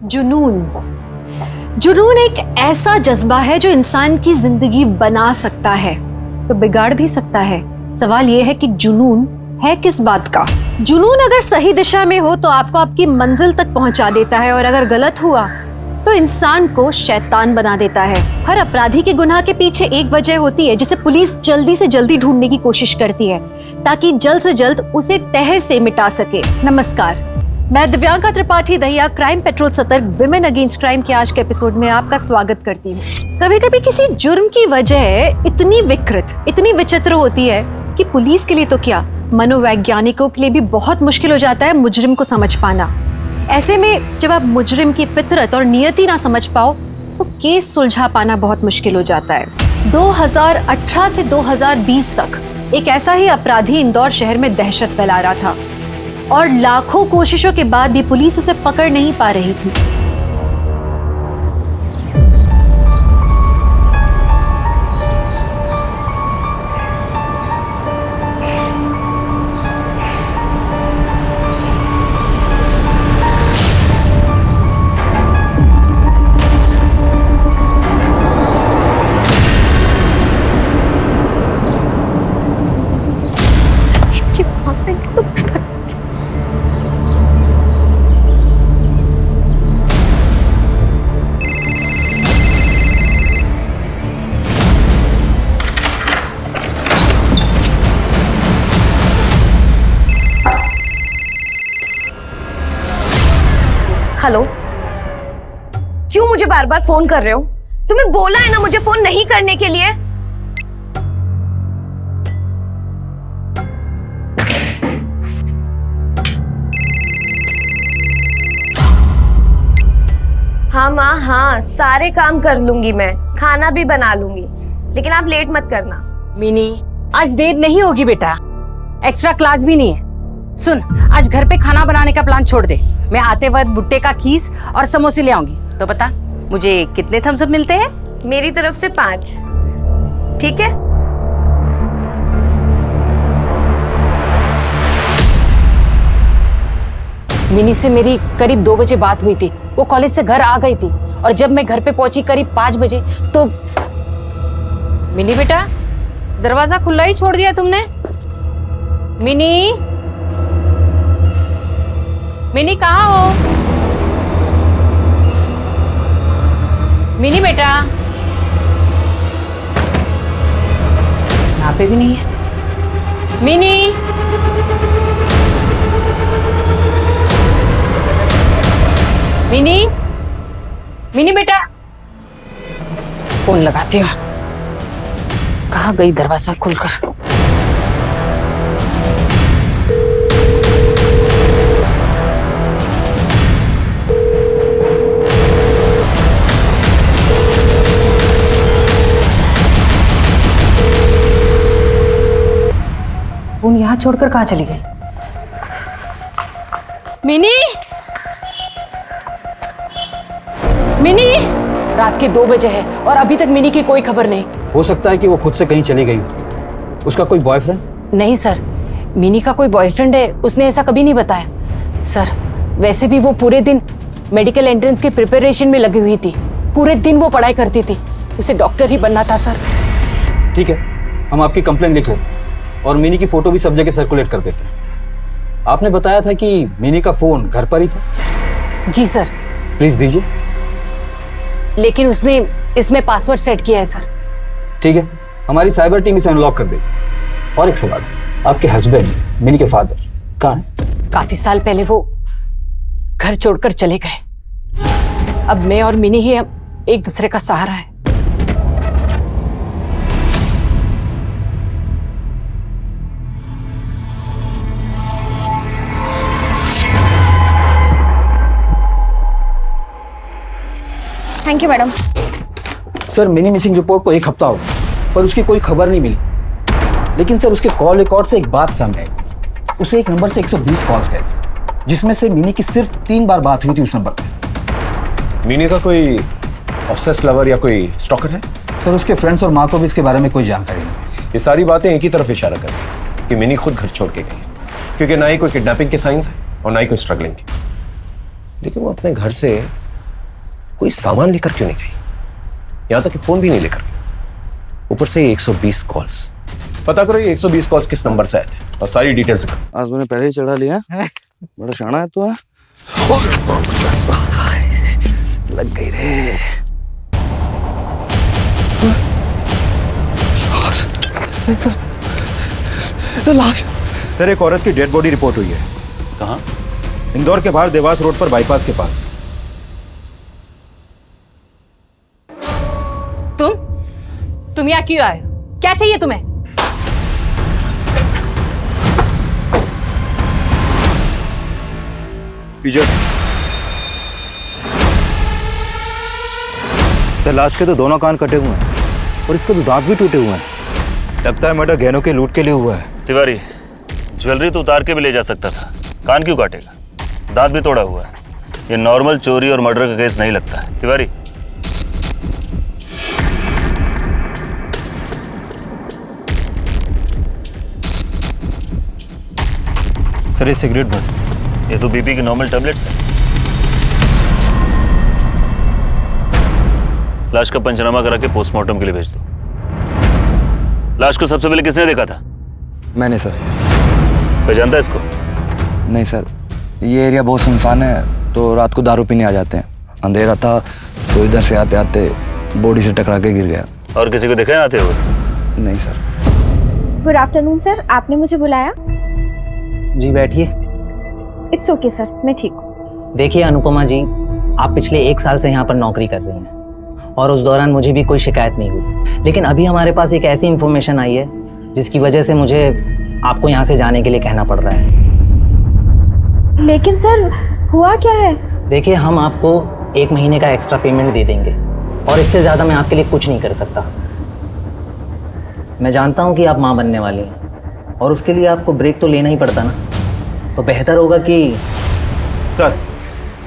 जुनून। जुनून एक ऐसा जज्बा है जो इंसान की जिंदगी बना सकता है तो बिगाड़ भी सकता है। सवाल यह है कि जुनून है किस बात का। जुनून अगर सही दिशा में हो तो आपको आपकी मंजिल तक पहुंचा देता है, और अगर गलत हुआ तो इंसान को शैतान बना देता है। हर अपराधी के गुनाह के पीछे एक वजह होती है जिसे पुलिस जल्दी से जल्दी ढूंढने की कोशिश करती है ताकि जल्द से जल्द उसे तह से मिटा सके। नमस्कार, मैं दिव्यांका त्रिपाठी दहिया क्राइम पेट्रोल सतर्क विमेन अगेंस्ट क्राइम के आज के एपिसोड में आपका स्वागत करती हूँ। कभी कभी किसी जुर्म की वजह इतनी विकृत, इतनी विचित्र होती है कि पुलिस के लिए तो क्या, मनोवैज्ञानिकों के लिए भी बहुत मुश्किल हो जाता है मुजरिम को समझ पाना। ऐसे में जब आप मुजरिम की फितरत और नियति ना समझ पाओ तो केस सुलझा पाना बहुत मुश्किल हो जाता है। 2018 से 2020 तक एक ऐसा ही अपराधी इंदौर शहर में दहशत फैला रहा था और लाखों कोशिशों के बाद भी पुलिस उसे पकड़ नहीं पा रही थी। हेलो, क्यों मुझे बार बार फोन कर रहे हो? तुम्हें बोला है ना मुझे फोन नहीं करने के लिए। हाँ माँ, हाँ सारे काम कर लूंगी, मैं खाना भी बना लूंगी, लेकिन आप लेट मत करना। मिनी, आज देर नहीं होगी बेटा, एक्स्ट्रा क्लास भी नहीं है। सुन, आज घर पे खाना बनाने का प्लान छोड़ दे। मैं आते वक्त भुट्टे का खीस और समोसे ले आऊंगी। तो बता, मुझे कितने थम्स अप मिलते हैं? मेरी तरफ से 5, ठीक है? मिनी से मेरी करीब 2 बजे बात हुई थी। वो कॉलेज से घर आ गई थी और जब मैं घर पे पहुंची करीब 5 बजे तो मिनी बेटा, दरवाजा खुला ही छोड़ दिया तुमने। मिनी, मिनी कहाँ हो? मिनी बेटा, यहाँ पे भी नहीं है। मिनी, मिनी, मिनी बेटा, फोन लगाती हूँ। कहाँ गई दरवाजा खुलकर? फोन यहाँ छोड़कर कहाँ चली गई? मिनी, मिनी, रात के 2 बजे है और अभी तक मिनी की कोई खबर नहीं। हो सकता है कि वो खुद से कहीं चली गई। उसका कोई बॉयफ्रेंड? नहीं सर, मिनी का कोई बॉयफ्रेंड है, उसने ऐसा कभी नहीं बताया। सर, वैसे भी वो पूरे दिन मेडिकल एंट्रेंस की प्रिपरेशन में लगी हुई थी। पूरे दिन वो पढ़ाई करती थी। उसे डॉक्टर ही बनना था सर। ठीक है, हम आपकी कंप्लेंट लिख लेते और मिनी की फोटो भी सब जगह सर्कुलेट कर देते हैं। आपने बताया था कि मिनी का फोन घर पर ही था? जी सर। प्लीज दीजिए। लेकिन उसने इसमें पासवर्ड सेट किया है सर। ठीक है, हमारी साइबर टीम इसे अनलॉक कर देगी। और एक सवाल, आपके हस्बैंड मिनी के फादर कहाँ हैं? काफी साल पहले वो घर छोड़कर चले गए। अब मैं और मिनी ही एक दूसरे का सहारा है। Thank you madam. Sir, mini missing report को 1 हफ्ता हो गया पर उसकी कोई खबर नहीं मिली। लेकिन सर, उसके कॉल रिकॉर्ड से एक बात सामने आई। उसे एक नंबर से 120 कॉल्स गए जिसमें से मिनी की सिर्फ 3 बार बात हुई थी उस नंबर पर। मिनी का कोई ऑब्सेस्ड लवर या कोई स्टॉकर है? सर, उसके फ्रेंड्स और माँ को भी इसके बारे में कोई जानकारी नहीं। ये सारी बातें एक ही तरफ इशारा कर रही हैं कि मिनी खुद घर छोड़ के गई, क्योंकि ना ही कोई किडनैपिंग के साइंस है और ना ही कोई स्ट्रगलिंग की। लेकिन वो अपने घर से कोई सामान लेकर क्यों नहीं गई? यहां तक कि फोन भी नहीं लेकर गई। ऊपर से 120 कॉल्स। पता करो ये 120 कॉल्स किस नंबर से आए थे और सारी डिटेल्स करो। आज मैंने पहले ही चढ़ा लिया। बड़ा शाना है तू। लग गई रे। तो लाश। सर एक औरत की डेड बॉडी रिपोर्ट हुई है। कहाँ? इंदौर के बाहर देवास रोड पर बाईपास के पास। तुम यहाँ क्यों आए हो? क्या चाहिए तुम्हें? सर लाश के तो दोनों कान कटे हुए हैं और इसके तो दांत भी टूटे हुए हैं। लगता है मर्डर गहनों के लूट के लिए हुआ है। तिवारी, ज्वेलरी तो उतार के भी ले जा सकता था, कान क्यों काटेगा? दांत भी तोड़ा हुआ है। ये नॉर्मल चोरी और मर्डर का केस नहीं लगता है। तिवारी, सर ये सिगरेट भर। ये तो बीपी की नॉर्मल टैबलेट्स है। लाश का पंचनामा करा के पोस्टमार्टम के लिए भेज दो। लाश को सबसे पहले किसने देखा था? मैंने सर। पहचानता है इसको? नहीं सर, ये एरिया बहुत सुनसान है तो रात को दारू पीने आ जाते हैं। अंधेरा था तो इधर से आते आते बॉडी से टकरा के गिर गया। और किसी को देखा है आते हुए? नहीं सर। गुड आफ्टरनून सर, आपने मुझे बुलाया? जी बैठिए। इट्स ओके सर, मैं ठीक हूँ। देखिए अनुपमा जी, आप पिछले 1 साल से यहाँ पर नौकरी कर रही हैं और उस दौरान मुझे भी कोई शिकायत नहीं हुई, लेकिन अभी हमारे पास एक ऐसी इन्फॉर्मेशन आई है जिसकी वजह से मुझे आपको यहाँ से जाने के लिए कहना पड़ रहा है। लेकिन सर हुआ क्या है? देखिए, हम आपको 1 महीने का एक्स्ट्रा पेमेंट दे देंगे और इससे ज़्यादा मैं आपके लिए कुछ नहीं कर सकता। मैं जानता हूँ कि आप माँ बनने वाली हैं और उसके लिए आपको ब्रेक तो लेना ही पड़ता ना, तो बेहतर होगा कि सर,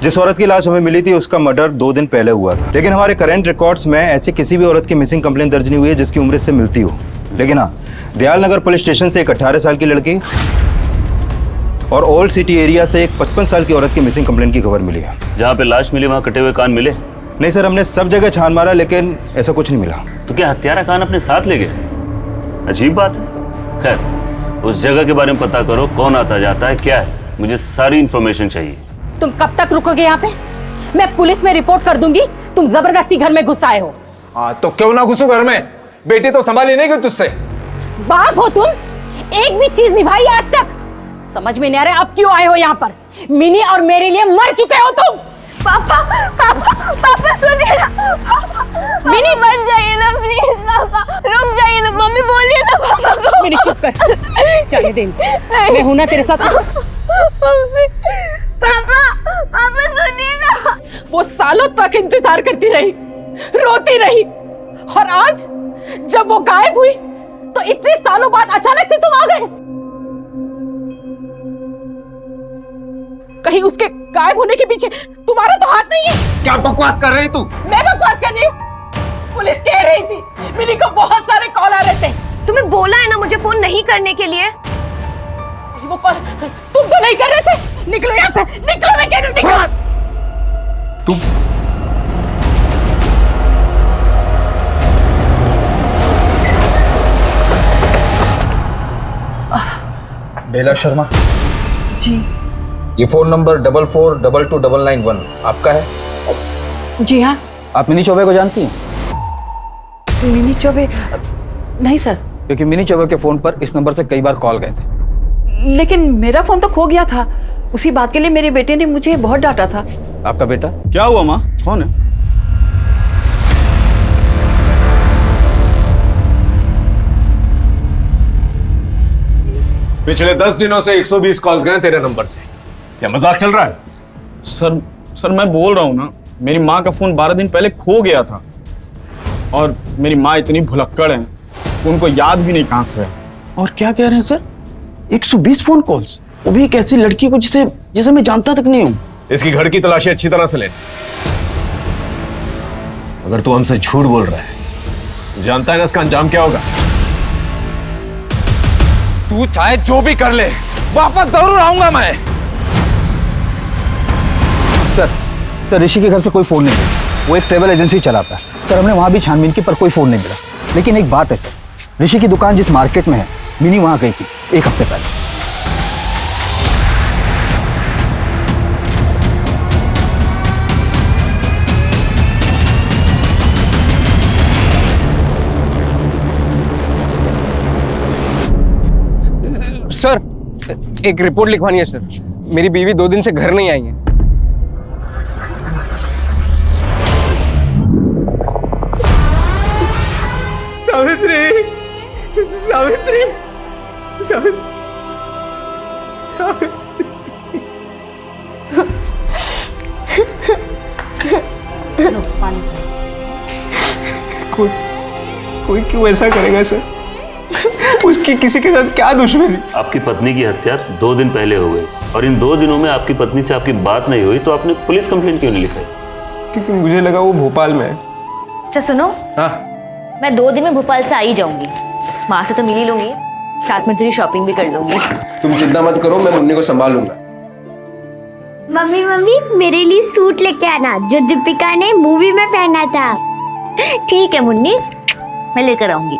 जिस औरत की लाश हमें मिली थी उसका मर्डर 2 दिन पहले हुआ था, लेकिन हमारे करंट रिकॉर्ड्स में ऐसी किसी भी औरत की मिसिंग कंप्लेंट दर्ज नहीं हुई है जिसकी उम्र इससे मिलती हो। लेकिन हाँ, दयाल नगर पुलिस स्टेशन से एक 18 साल की लड़की और ओल्ड सिटी एरिया से एक 55 साल की औरत की मिसिंग कंप्लेंट की खबर मिली है। जहाँ पे लाश मिली वहाँ कटे हुए कान मिले? नहीं सर, हमने सब जगह छान मारा लेकिन ऐसा कुछ नहीं मिला। तो क्या हत्यारा कान अपने साथ ले गए? अजीब बात है। खैर, उस जगह के बारे में पता करो, कौन आता जाता है, क्या है, मुझे सारी इंफॉर्मेशन चाहिए। तुम कब तक रुकोगे यहाँ पे? मैं पुलिस में रिपोर्ट कर दूंगी, तुम जबरदस्ती घर में घुस आए हो। तो क्यों ना घुसो घर में? बेटी तो संभाली नहीं गई तुझसे। बाप हो तुम, एक भी चीज निभाई आज तक? समझ में नहीं आ रहा अब क्यों आए हो यहाँ पर? मिनी और मेरे लिए मर चुके हो तुम। पापा पापा पापा सुनिए ना, मिनी मत जाइए ना प्लीज, पापा रुक जाइए ना, मम्मी बोलिए ना पापा को। मिनी चुप कर, चले दे इनको, मैं हूं ना तेरे साथ। पापा पापा सुनिए ना। वो सालों तक इंतजार करती रही, रोती रही, और आज जब वो गायब हुई तो इतने सालों बाद अचानक से तुम आ गए। कहीं उसके गायब होने के पीछे तुम्हारा तो हाथ नहीं है? क्या बकवास कर रही तू? मैं बकवास कर रही हूँ? पुलिस कह रही थी मिनी को बहुत सारे कॉल आ रहे थे। तुम्हें बोला है ना मुझे फोन नहीं करने के लिए। वो कॉल तुम तो नहीं कर रहे थे। निकलो यहाँ से, निकलो, मैं कह रही हूँ निकलो। तुम बेला शर्मा जी। ये फोन नंबर 44222991 आपका है? जी हाँ। आप मिनी चौबे को जानती हैं? मिनी चौबे? नहीं सर। क्योंकि मिनी चौबे के फोन पर इस नंबर से कई बार कॉल गए थे। लेकिन मेरा फोन तो खो गया था, उसी बात के लिए मेरे बेटे ने मुझे बहुत डांटा था। आपका बेटा? क्या हुआ माँ, कौन है? पिछले 10 दिनों से 120 कॉल्स गए तेरे नंबर से। क्या मजाक चल रहा है? सर मैं बोल रहा हूँ ना, मेरी माँ का फोन 12 दिन पहले खो गया था और मेरी माँ इतनी भुलक्कड़ है, उनको याद भी नहीं कहाँ खोया था। और क्या कह रहे हैं सर, 120 फोन कॉल्स, वो भी एक ऐसी लड़की को जिसे मैं जानता तक नहीं हूँ। इसकी घर की तलाशी अच्छी तरह से ले। अगर तू हमसे झूठ बोल रहा है, जानता है ना इसका अंजाम क्या होगा? तू चाहे जो भी कर ले, वापस जरूर आऊंगा मैं। सर ऋषि के घर से कोई फोन नहीं है। वो एक ट्रेवल एजेंसी चलाता है सर। हमने वहाँ भी छानबीन की पर कोई फ़ोन नहीं मिला। लेकिन एक बात है सर, ऋषि की दुकान जिस मार्केट में है, मिनी वहाँ गई थी 1 हफ्ते पहले। सर एक रिपोर्ट लिखवानी है सर। मेरी बीवी 2 दिन से घर नहीं आई है। सावित्री, सावित्री, सावित्री, कोई क्यों ऐसा करेगा सर? उसकी किसी के साथ क्या दुश्मनी? आपकी पत्नी की हत्या 2 दिन पहले हो गई और इन 2 दिनों में आपकी पत्नी से आपकी बात नहीं हुई, तो आपने पुलिस कंप्लेंट क्यों नहीं लिखाई? क्योंकि मुझे लगा वो भोपाल में है। अच्छा सुनो, हाँ, मैं 2 दिन में भोपाल से आ ही जाऊंगी। वहां से तो मिल ही लूंगी, साथ में थोड़ी शॉपिंग भी कर लूंगी। तुम चिंता मत करो, मैं मुन्नी को संभाल लूंगा। मम्मी मम्मी मेरे लिए सूट लेके आना जो दीपिका ने मूवी में पहना था। ठीक है मुन्नी, मैं लेकर आऊंगी।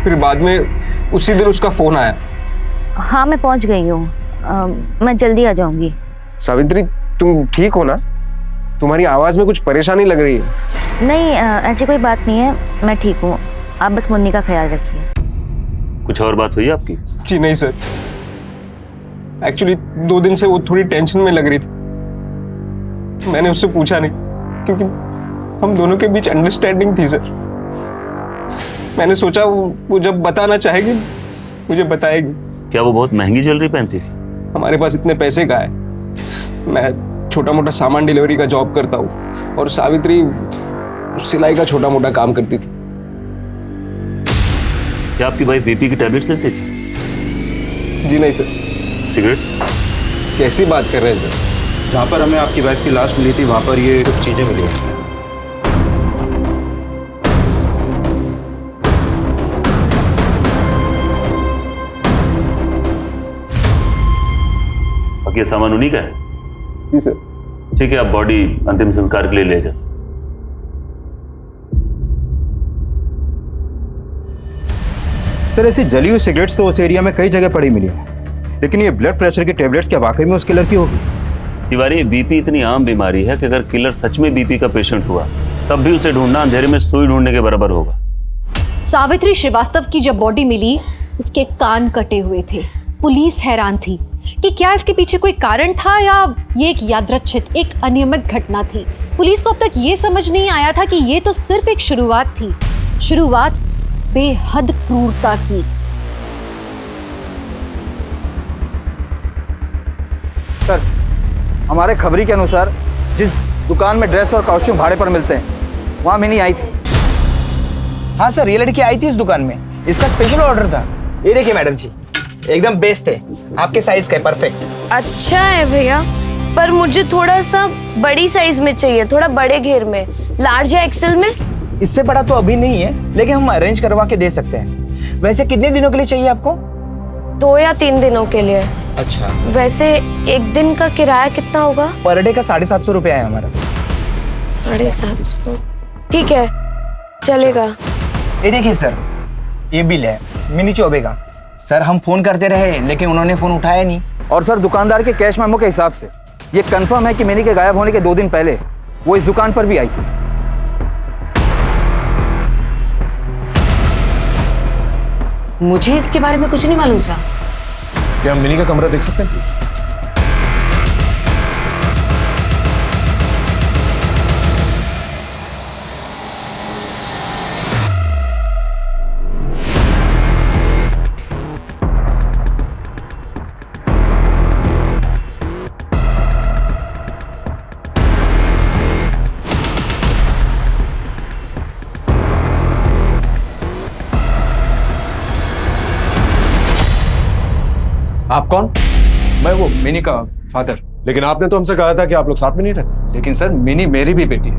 फिर बाद में उसी दिन उसका फोन आया। हाँ मैं पहुंच गई हूँ, मैं जल्दी आ जाऊंगी। सावित्री तुम ठीक हो ना? तुम्हारी आवाज में कुछ परेशानी लग रही है। नहीं ऐसी कोई बात नहीं है, मैं ठीक हूँ। आप बस मुन्नी का ख्याल रखिए। कुछ और बात हुई आपकी? जी नहीं सर, एक्चुअली 2 दिन से वो थोड़ी टेंशन में लग रही थी। मैंने उससे पूछा नहीं क्योंकि हम दोनों के बीच अंडरस्टैंडिंग थी सर। मैंने सोचा वो जब बताना चाहेगी मुझे बताएगी। क्या वो बहुत महंगी ज्वेलरी पहनती थी? हमारे पास इतने पैसे कहाँ है? मैं छोटा मोटा सामान डिलीवरी का जॉब करता हूँ और सावित्री सिलाई का छोटा मोटा काम करती थी। क्या आपकी वाइफ बीपी की टैबलेट्स लेती थी? जी नहीं सर। सिगरेट्स? कैसी बात कर रहे हैं सर? जहाँ पर हमें आपकी वाइफ की लाश मिली थी वहाँ पर ये कुछ चीजें मिली हैं। बाकी ये सामान उन्हीं का है? जी सर। ठीक है, आप बॉडी अंतिम संस्कार के लिए ले जा सकते। सर ऐसी जली हुई सिगरेट्स तो उस एरिया में कई जगह पड़ी मिली है, लेकिन ये ब्लड प्रेशर की टेबलेट्स क्या वाकई में उस किलर की होगी? तिवारी, बीपी इतनी आम बीमारी है कि अगर किलर सच में बीपी का पेशेंट हुआ तब भी उसे ढूंढना अंधेरे में सुई ढूंढने के बराबर होगा। सावित्री श्रीवास्तव की जब बॉडी मिली उसके कान कटे हुए थे। पुलिस हैरान थी कि क्या इसके पीछे कोई कारण था या ये एक यादृच्छिक, एक अनियमित घटना थी। पुलिस को अब तक ये समझ नहीं आया था कि ये तो सिर्फ एक शुरुआत थी, शुरुआत बेहद क्रूरता की। सर हमारे खबरी के अनुसार जिस दुकान में ड्रेस और कॉस्ट्यूम भाड़े पर मिलते हैं वहाँ मिनी आई थी। हाँ सर, ये लड़की आई थी इस दुकान में, इसका स्पेशल ऑर्डर था। ये देखिए मैडम जी, एकदम बेस्ट है, आपके साइज का है, परफेक्ट। अच्छा है भैया, पर मुझे थोड़ा सा बड़ी साइज में चाहिए, थोड़ा बड़े घेर में, लार्ज या एक्सेल में। इससे बड़ा तो अभी नहीं है, लेकिन हम अरेंज करवा के दे सकते हैं। वैसे कितने दिनों के लिए चाहिए आपको? 2 या 3 दिनों के लिए। अच्छा, वैसे एक दिन का किराया कितना होगा? पर डे का 750 रुपया है हमारा। 750? ठीक है, चलेगा। ये देखिए सर, ये बिल है मिनी चौबे का। सर हम फोन करते रहे लेकिन उन्होंने फोन उठाया नहीं। और सर दुकानदार के कैश मेमो के हिसाब से ये कंफर्म है कि मिनी के गायब होने के 2 दिन पहले वो इस दुकान पर भी आई थी। मुझे इसके बारे में कुछ नहीं मालूम सर। क्या हम मिनी का कमरा देख सकते हैं? आप कौन? मैं वो मिनी का फादर। लेकिन आपने तो हमसे कहा था कि आप लोग साथ में नहीं रहते। लेकिन सर मिनी मेरी भी बेटी है,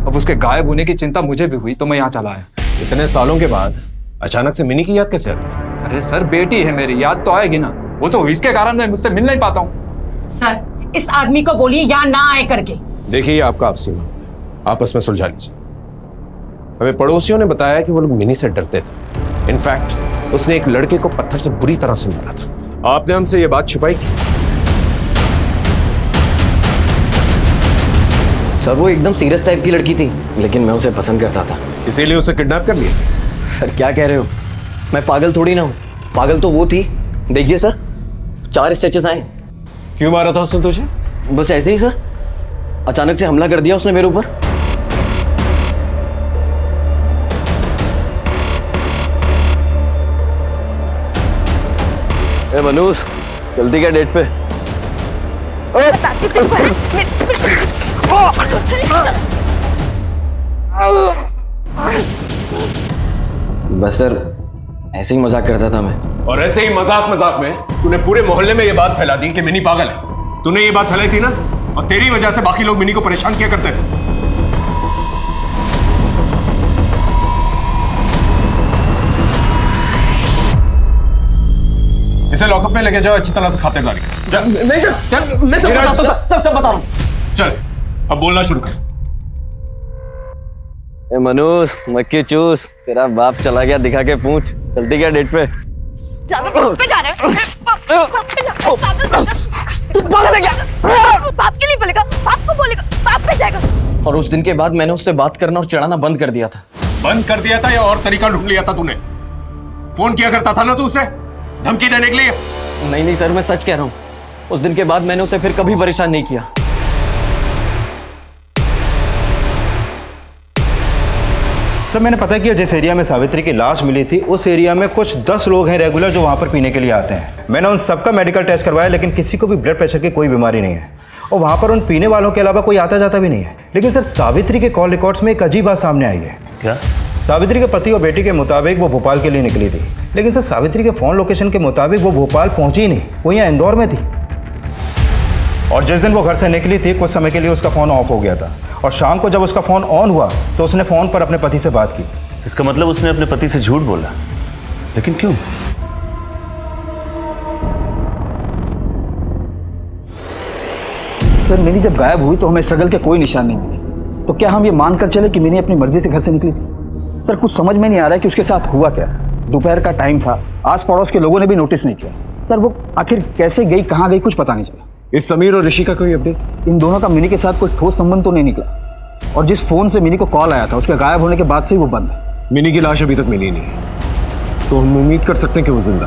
अब उसके गायब होने की चिंता मुझे भी हुई तो मैं यहाँ चला आया। इतने सालों के बाद अचानक से मिनी की याद कैसे आ गई? अरे सर बेटी है मेरी, याद तो आएगी ना। वो तो इसके कारण मैं मुझसे मिल नहीं पाता हूँ। सर इस आदमी को बोलिए यहाँ ना आए करके। देखिए ये आपका आपसी मामला है, आपस में सुलझा लीजिए। हमें पड़ोसियों ने बताया कि वो लोग मिनी से डरते थे। इनफैक्ट उसने एक लड़के को पत्थर से बुरी तरह से मारा था। आपने हमसे ये बात छुपाई की? सर वो एकदम सीरियस टाइप की लड़की थी, लेकिन मैं उसे पसंद करता था। इसीलिए उसे किडनैप कर लिया? सर क्या कह रहे हो, मैं पागल थोड़ी ना हूँ, पागल तो वो थी। देखिए सर 4 स्टिचेस आए। क्यों मारा था उसने तुझे? बस ऐसे ही सर, अचानक से हमला कर दिया उसने मेरे ऊपर। ए मनोज, जल्दी क्या डेट पे? बस सर ऐसे ही मजाक करता था मैं। और ऐसे ही मजाक मजाक में तूने पूरे मोहल्ले में ये बात फैला दी कि मिनी पागल है। तूने ये बात फैलाई थी ना, और तेरी वजह से बाकी लोग मिनी को परेशान किया करते थे। इसे लॉकअप में लेके जाओ, अच्छी तरह से खातिरदारी कर। नहीं सर, मैं सब बता रहा हूँ। चल अब बोलना शुरू कर। ए मनोज मक्खी चूस, तेरा बाप चला गया दिखा के पूछ। चलती क्या डेट पे? पे जा रहे हैं। तू पागल है क्या? बाप के लिए बोलेगा, बाप को बोलेगा, बाप पे जाएगा। और उस दिन के बाद मैंने उससे बात करना और चढ़ाना बंद कर दिया था। बंद कर दिया था या और तरीका ढूंढ लिया था तूने? फोन किया करता था ना तू उसे धमकी देने के लिए? नहीं सर, मैं सच कह रहा हूँ, उस दिन के बाद मैंने उसे फिर कभी परेशान नहीं किया। सर मैंने पता किया जिस एरिया में सावित्री की लाश मिली थी उस एरिया में कुछ 10 लोग हैं रेगुलर जो वहाँ पर पीने के लिए आते हैं। मैंने उन सबका मेडिकल टेस्ट करवाया लेकिन किसी को भी ब्लड प्रेशर की कोई बीमारी नहीं है और वहाँ पर उन पीने वालों के अलावा कोई आता जाता भी नहीं है। लेकिन सर सावित्री के कॉल रिकॉर्ड्स में एक अजीब बात सामने आई है। क्या? सावित्री के पति और बेटी के मुताबिक वो भोपाल के लिए निकली थी, लेकिन सर सावित्री के फ़ोन लोकेशन के मुताबिक वो भोपाल पहुंची ही नहीं, वो यहाँ इंदौर में थी। और जिस दिन वो घर से निकली थी कुछ समय के लिए उसका फ़ोन ऑफ हो गया था और शाम को जब उसका फ़ोन ऑन हुआ तो उसने फ़ोन पर अपने पति से बात की। इसका मतलब उसने अपने पति से झूठ बोला, लेकिन क्यों? सर मिनी जब गायब हुई तो हमें स्ट्रगल के कोई निशान नहीं मिले, तो क्या हम ये मानकर चले कि मिनी अपनी मर्जी से घर से निकली थी? सर कुछ समझ में नहीं आ रहा है कि उसके साथ हुआ क्या। दोपहर का टाइम था, आस पड़ोस के लोगों ने भी नोटिस नहीं किया। सर वो आखिर कैसे गई, कहाँ गई, कुछ पता नहीं चला। इस समीर और ऋषि का कोई अपडेट? इन दोनों का मिनी के साथ कोई ठोस संबंध तो नहीं निकला और जिस फोन से मिनी को कॉल आया था उसके गायब होने के बाद से ही वो बंद है। मिनी की लाश अभी तक मिली नहीं, तो हम उम्मीद कर सकते हैं कि वो जिंदा।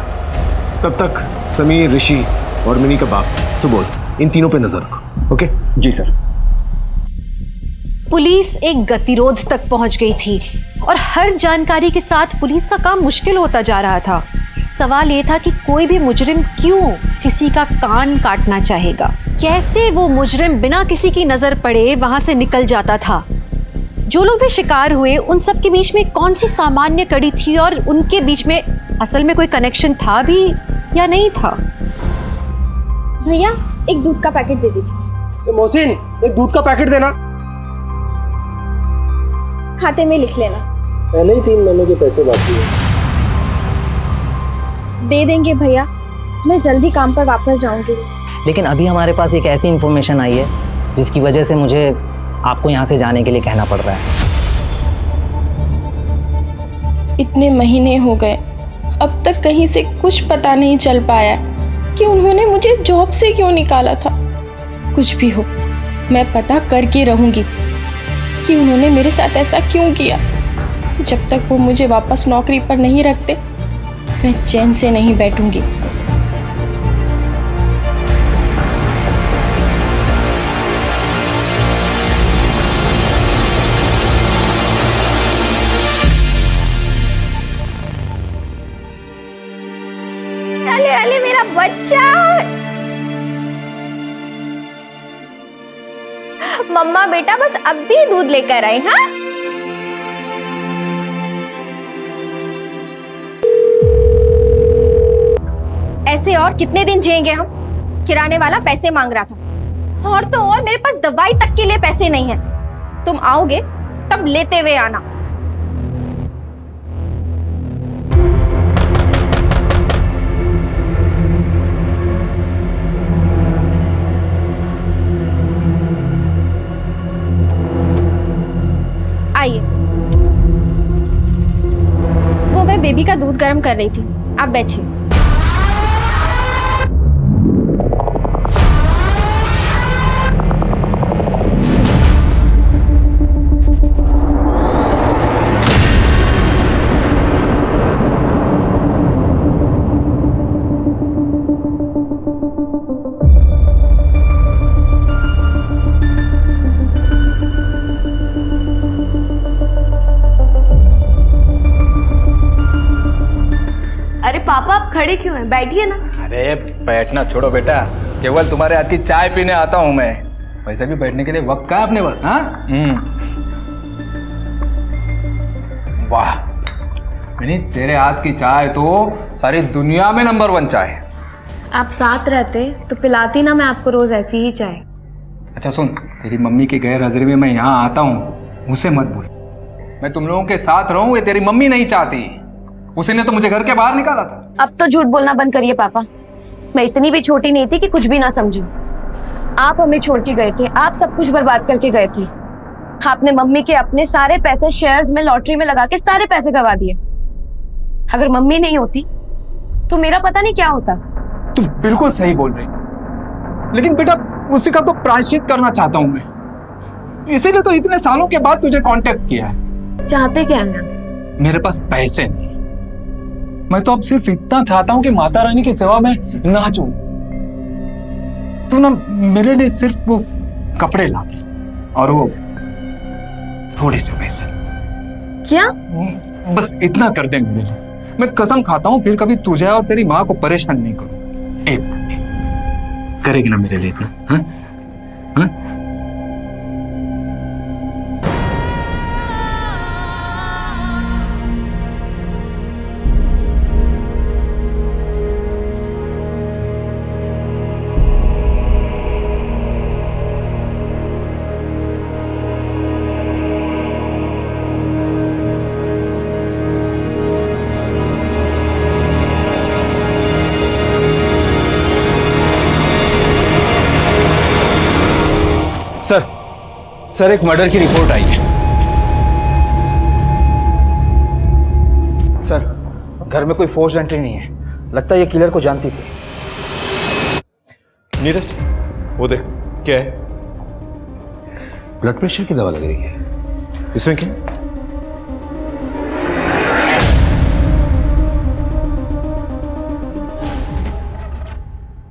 तब तक समीर, ऋषि और मिनी का बाप सुबोध, इन तीनों पे नजर रखो। ओके? जी सर। पुलिस एक गतिरोध तक पहुंच गई थी और हर जानकारी के साथ पुलिस का काम मुश्किल होता जा रहा था। सवाल ये था कि कोई भी मुजरिम क्यों किसी का कान काटना चाहेगा? कैसे वो मुजरिम बिना किसी की नजर पड़े वहां से निकल जाता था? जो लोग भी शिकार हुए उन सब के बीच में कौन सी सामान्य कड़ी थी और उनके बीच में असल में कोई कनेक्शन था भी या नहीं था? भैया एक दूध का पैकेट दे दीजिए। मोहसिन एक दूध का पैकेट देना। खाते में लिख लेना। पहले ही 3 महीने के पैसे बाकी है। दे देंगे भैया, मैं जल्दी काम पर वापस जाऊंगी। लेकिन अभी हमारे पास एक ऐसी इन्फॉर्मेशन आई है जिसकी वजह से मुझे आपको यहाँ से जाने के लिए कहना पड़ रहा है। इतने महीने हो गए, अब तक कहीं से कुछ पता नहीं चल पाया कि उन्होंने मुझे जॉब से क्यों निकाला था। कुछ भी हो, मैं पता करके रहूंगी कि उन्होंने मेरे साथ ऐसा क्यों किया। जब तक वो मुझे वापस नौकरी पर नहीं रखते, मैं चैन से नहीं बैठूंगी। अले अले मेरा बच्चा। मम्मा बेटा बस अब भी दूध लेकर आई। हाँ ऐसे और कितने दिन जिएंगे हम? किराने वाला पैसे मांग रहा था और तो और मेरे पास दवाई तक के लिए पैसे नहीं है। तुम आओगे तब लेते हुए आना। बेबी का दूध गर्म कर रही थी। आप बैठिए। अरे पापा आप खड़े क्यों हैं? बैठिए ना। अरे बैठना छोड़ो बेटा, केवल तुम्हारे हाथ की चाय पीने आता हूँ मैं। वैसे भी बैठने के लिए वक्त कहाँ अपने पास? हाँ वाह मिनी, तेरे हाथ की चाय तो सारी दुनिया में नंबर 1 चाय है। आप साथ रहते तो पिलाती ना मैं आपको रोज ऐसी ही चाय। अच्छा सुन, तेरी मम्मी के गैर हाजिरी में मैं यहाँ आता हूँ, उसे मत भूल। मैं तुम लोगों के साथ रहूं ये तेरी मम्मी नहीं चाहती। उसी ने तो मुझे घर के बाहर निकाला था। अब तो झूठ बोलना बंद करिए पापा। मैं इतनी भी छोटी नहीं थी कि कुछ भी ना समझूं। आप हमें छोड़ के गए थे, आप सब कुछ बर्बाद करके गए थे। आपने मम्मी के अपने सारे पैसे शेयर्स में, लॉटरी में लगा के सारे पैसे गवा दिए। अगर मम्मी नहीं होती तो मेरा पता नहीं क्या होता। तुम बिल्कुल सही बोल रही, लेकिन बेटा उसी का तो प्रायश्चित करना चाहता हूं मैं। इसीलिए तो इतने सालों के बाद तुझे कांटेक्ट किया है। चाहते क्या है? मेरे पास पैसे नहीं, मैं तो अब सिर्फ इतना चाहता हूं कि माता रानी की सेवा में नाचूं। तू ना मेरे लिए सिर्फ वो कपड़े ला दे और वो थोड़े से पैसे। क्या? बस इतना कर दे मेरे लिए। मैं कसम खाता हूं फिर कभी तुझे और तेरी माँ को परेशान नहीं करूं। एक करेगी ना मेरे लिए इतना? हाँ? हाँ? सर एक मर्डर की रिपोर्ट आई है। सर घर में कोई फोर्स एंट्री नहीं है, लगता है ये किलर को जानती थी। नीरज वो देख क्या है? ब्लड प्रेशर की दवा लग रही है। इसमें क्या?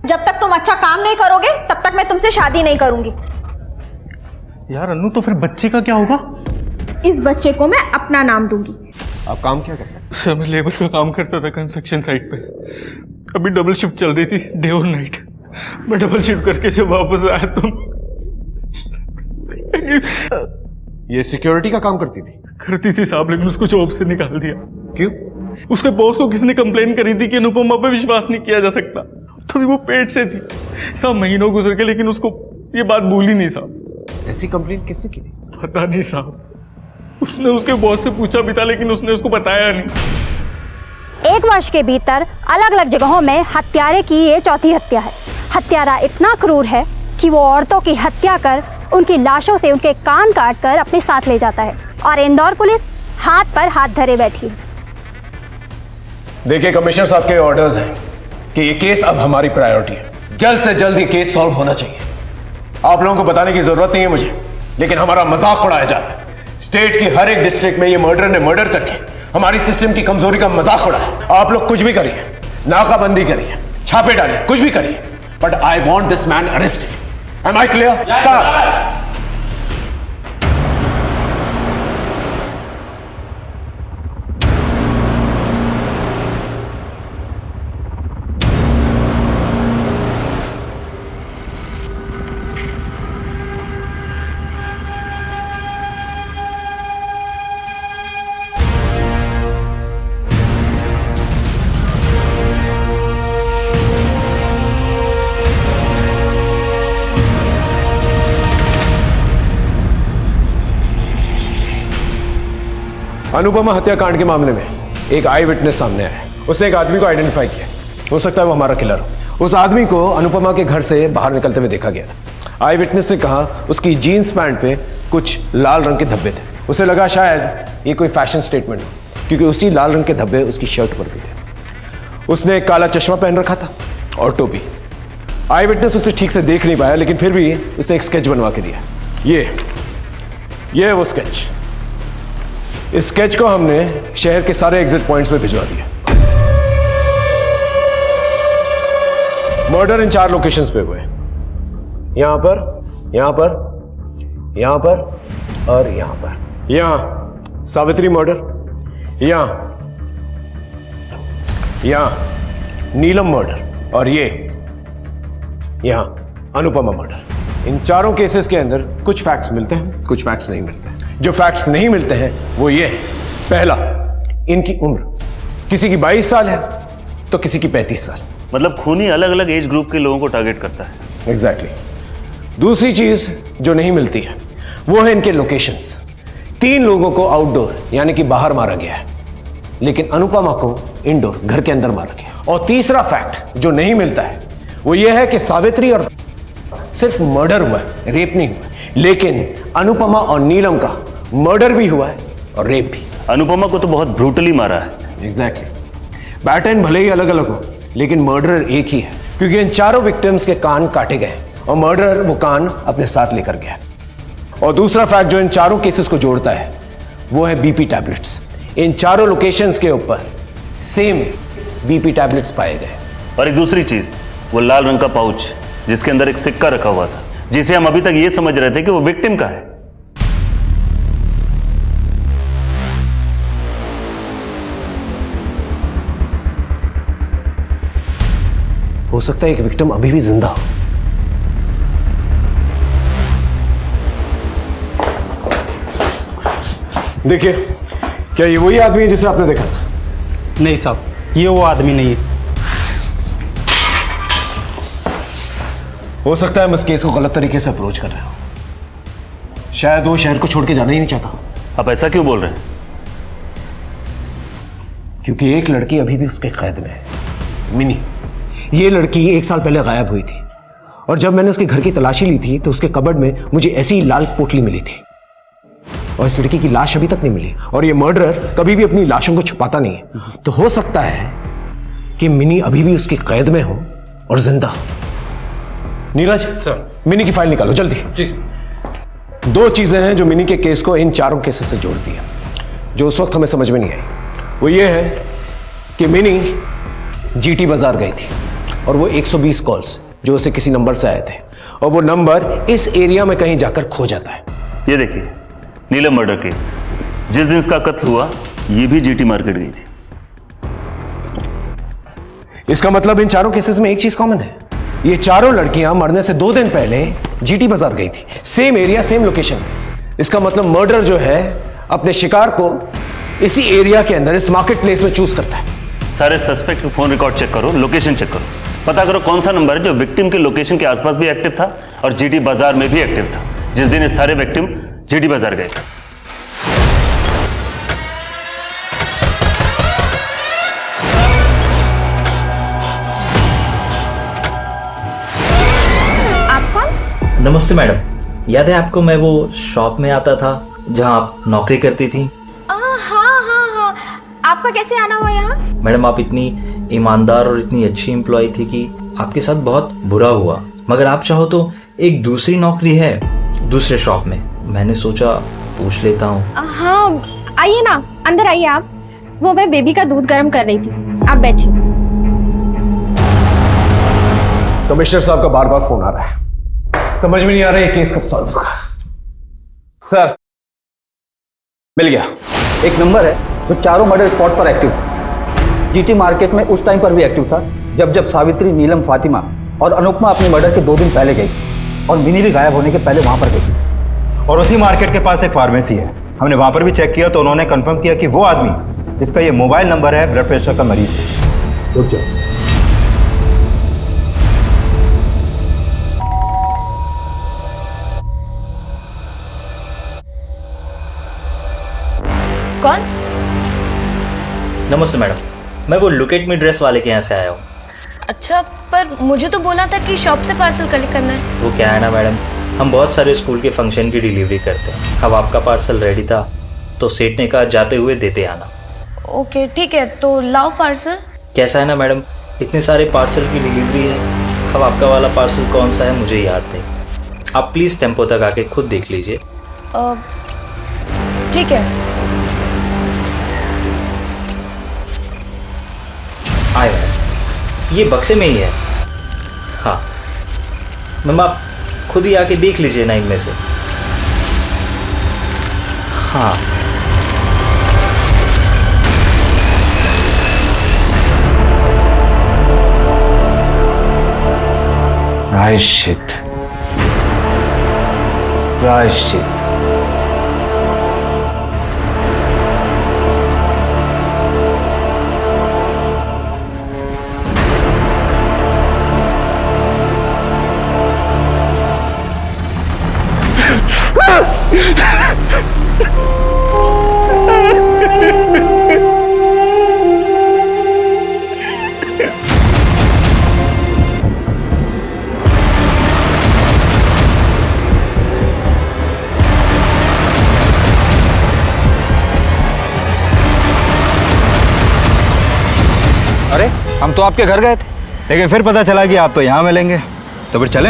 जब तक तुम अच्छा काम नहीं करोगे तब तक मैं तुमसे शादी नहीं करूंगी। यार अनु, तो फिर बच्चे का क्या होगा? इस बच्चे को मैं अपना नाम दूंगी। आप काम क्या करते हैं? सर मैं लेबर का काम करता था कंस्ट्रक्शन साइट पे। अभी डबल शिफ्ट चल रही थी, डे और नाइट। मैं डबल शिफ्ट करके जब वापस आया तो ये सिक्योरिटी का काम करती थी साहब, लेकिन उसको जॉब से निकाल दिया। क्यों? उसके बॉस को किसी ने कंप्लेन करी थी कि अनुपमा पे विश्वास नहीं किया जा सकता। तभी वो पेट से थी साहब, महीनों गुजर के, लेकिन उसको ये बात भूली नहीं साहब। ऐसी कंप्लेन किसने की थी? पता नहीं साहब, उसने उसके बॉस से पूछा भी था लेकिन उसने उसको बताया नहीं। 1 वर्ष के भीतर अलग अलग जगहों में हत्यारे की ये चौथी हत्या है। हत्यारा इतना क्रूर है कि वो औरतों की हत्या कर उनकी लाशों से उनके कान काट कर अपने साथ ले जाता है, और इंदौर पुलिस हाथ पर हाथ धरे बैठी है। देखिए कमिश्नर साहब के ऑर्डर्स हैं कि ये केस अब हमारी प्रायोरिटी है। जल्द से जल्द ये केस सॉल्व होना चाहिए। आप लोगों को बताने की जरूरत नहीं है मुझे, लेकिन हमारा मजाक उड़ाया जा रहा है। स्टेट की हर एक डिस्ट्रिक्ट में ये मर्डर ने मर्डर करके हमारी सिस्टम की कमजोरी का मजाक उड़ाया। आप लोग कुछ भी करिए, नाकाबंदी करिए, छापे डालिए, कुछ भी करिए, but I want this man arrested. Am I clear? Sir Anupama हत्याकांड के मामले में एक आई विटनेस सामने आया है। उसने एक आदमी को आइडेंटिफाई किया। हो सकता है वो हमारा किलर हो। उस आदमी को अनुपमा के घर से बाहर निकलते हुए देखा गया था। आई विटनेस ने कहा उसकी जीन्स पैंट पे कुछ लाल रंग के धब्बे थे। उसे लगा शायद ये कोई फैशन स्टेटमेंट हो। क्योंकि उसी लाल रंग के धब्बे उसकी शर्ट पर भी थे। उसने एक काला चश्मा पहन रखा था और टोपी। आई विटनेस उसे ठीक से देख नहीं पाया, लेकिन फिर भी उसे एक स्केच बनवा के दिया। ये है वो स्केच। इस स्केच को हमने शहर के सारे एग्जिट पॉइंट्स पे भिजवा दिया। मर्डर इन 4 लोकेशंस पे हुए, यहां पर, यहां पर, यहां पर और यहां पर। यहां सावित्री मर्डर, यहां नीलम मर्डर और यहां अनुपमा मर्डर। इन चारों केसेस के अंदर कुछ फैक्ट्स मिलते हैं, कुछ फैक्ट्स नहीं मिलते हैं। जो फैक्ट्स नहीं मिलते हैं वो ये है, पहला, इनकी उम्र, किसी की 22 साल है तो किसी की 35 साल। मतलब खूनी अलग अलग एज ग्रुप के लोगों को टारगेट करता है। एग्जैक्टली। दूसरी चीज जो नहीं मिलती है वो है इनके लोकेशंस। 3 लोगों को आउटडोर यानी कि बाहर मारा गया है, लेकिन अनुपमा को इंडोर घर के अंदर मारा गया। और तीसरा फैक्ट जो नहीं मिलता है वो ये है कि सावित्री और सिर्फ मर्डर हुआ है, रेप नहीं हुआ है। लेकिन अनुपमा और नीलम का मर्डर भी हुआ है और रेप भी। अनुपमा को तो बहुत ब्रूटली मारा है। एग्जैक्टली। पैटर्न भले ही अलग अलग हो, लेकिन मर्डरर एक ही है, क्योंकि इन चारों विक्टिम्स के कान काटे गए और मर्डरर वो कान अपने साथ लेकर गया। और दूसरा फैक्ट जो इन चारों केसेस को जोड़ता है वो है बीपी टैबलेट्स। इन चारों लोकेशंस के ऊपर सेम बीपी टैबलेट्स पाए गए। और एक दूसरी चीज, वो लाल रंग का पाउच जिसके अंदर एक सिक्का रखा हुआ था, जिसे हम अभी तक ये समझ रहे थे कि वो विक्टिम का है। हो सकता है एक विक्टिम अभी भी जिंदा हो। देखिए, क्या ये वही आदमी है जिसे आपने देखा? नहीं साहब, ये वो आदमी नहीं है। हो सकता है मैं इस केस को गलत तरीके से अप्रोच कर रहा हूं। शायद वो शहर को छोड़ के जाना ही नहीं चाहता। आप ऐसा क्यों बोल रहे हैं? क्योंकि एक लड़की अभी भी उसके कैद में है, मिनी। ये लड़की 1 साल पहले गायब हुई थी, और जब मैंने उसके घर की तलाशी ली थी तो उसके कबर्ड में मुझे ऐसी लाल पोटली मिली थी। और इस लड़की की लाश अभी तक नहीं मिली, और ये मर्डरर कभी भी अपनी लाशों को छुपाता नहीं है। तो हो सकता है कि मिनी अभी भी उसकी कैद में हो और जिंदा हो। नीरज सर, मिनी की फाइल निकालो जल्दी। जी सर। 2 चीजें हैं जो मिनी के केस को इन चारों केसेस से जोड़ती है, जो उस वक्त हमें समझ में नहीं आई। वो ये है कि मिनी जीटी बाजार गई थी, और वो 120 कॉल्स जो उसे किसी नंबर से आए थे, और वो नंबर इस एरिया में कहीं जाकर खो जाता है। ये देखिए, नीलम मर्डर केस, जिस दिन इसका कत्ल हुआ ये भी जीटी मार्केट गई थी। इसका मतलब इन चारों केसेस में एक चीज कॉमन है, ये चारों लड़कियां मरने से 2 दिन पहले जीटी बाजार गई थी, सेम एरिया सेम लोकेशन। इसका मतलब मर्डर जो है अपने शिकार को इसी एरिया के अंदर, इस मार्केट प्लेस में चूज करता है। सारे सस्पेक्ट के फोन रिकॉर्ड चेक करो, लोकेशन चेक करो, पता करो कौन सा नंबर है जो विक्टिम के लोकेशन के आसपास भी एक्टिव था और जीटी बाजार में भी एक्टिव था, जिस दिन ये सारे विक्टिम जीटी बाजार गए थे। आप कौन? नमस्ते मैडम, याद है आपको मैं वो शॉप में आता था जहां आप नौकरी करती थी? हाँ, आपका कैसे आना हुआ यहाँ? मैडम, आप इतनी ईमानदार और इतनी अच्छी एम्प्लॉय थी कि आपके साथ बहुत बुरा हुआ, मगर आप चाहो तो एक दूसरी नौकरी है दूसरे शॉप में, मैंने सोचा पूछ लेता हूँ। हाँ, आइए ना, अंदर आइए आप। वो मैं बेबी का दूध गर्म कर रही थी, आप बैठिए। कमिश्नर साहब का बार बार फोन आ रहा है, समझ में नहीं आ रहा है केस कब सॉल्व होगा। सर, मिल गया। एक नंबर है जो चारों मर्डर स्पॉट पर एक्टिव था। जीटी मार्केट में उस टाइम पर भी एक्टिव था जब सावित्री, नीलम, फातिमा और अनुपमा अपने मर्डर के 2 दिन पहले गई, और मिनी भी गायब होने के पहले वहां पर गई थी। और उसी मार्केट के पास एक फार्मेसी है, हमने वहां पर भी चेक किया तो उन्होंने कंफर्म किया कि वो आदमी जिसका ये मोबाइल नंबर है ब्लड प्रेशर का मरीज है। रुक जाओ। कौन? नमस्ते मैडम, मैं वो लुक एट मी ड्रेस वाले के यहाँ से आया हूँ। अच्छा, पर मुझे तो बोला था कि शॉप से पार्सल कलेक्ट करना है। वो क्या है ना मैडम, हम बहुत सारे स्कूल के फंक्शन की डिलीवरी करते हैं। अब आपका पार्सल रेडी था तो सेठ ने कहा जाते हुए देते आना। ओके ठीक है, तो लाओ पार्सल। कैसा है ना मैडम, इतने सारे पार्सल की डिलीवरी है, अब आपका वाला पार्सल कौन सा है मुझे याद नहीं। आप प्लीज़ टेम्पो तक आके खुद देख लीजिए। ठीक है। आए मैम, ये बक्से में ही है। हाँ मैम, आप खुद ही आके देख लीजिए ना इनमें से। हाँ प्रायश्चित, प्रायश्चित। अरे हम तो आपके घर गए थे, लेकिन फिर पता चला कि आप तो यहाँ मिलेंगे, तो फिर चले।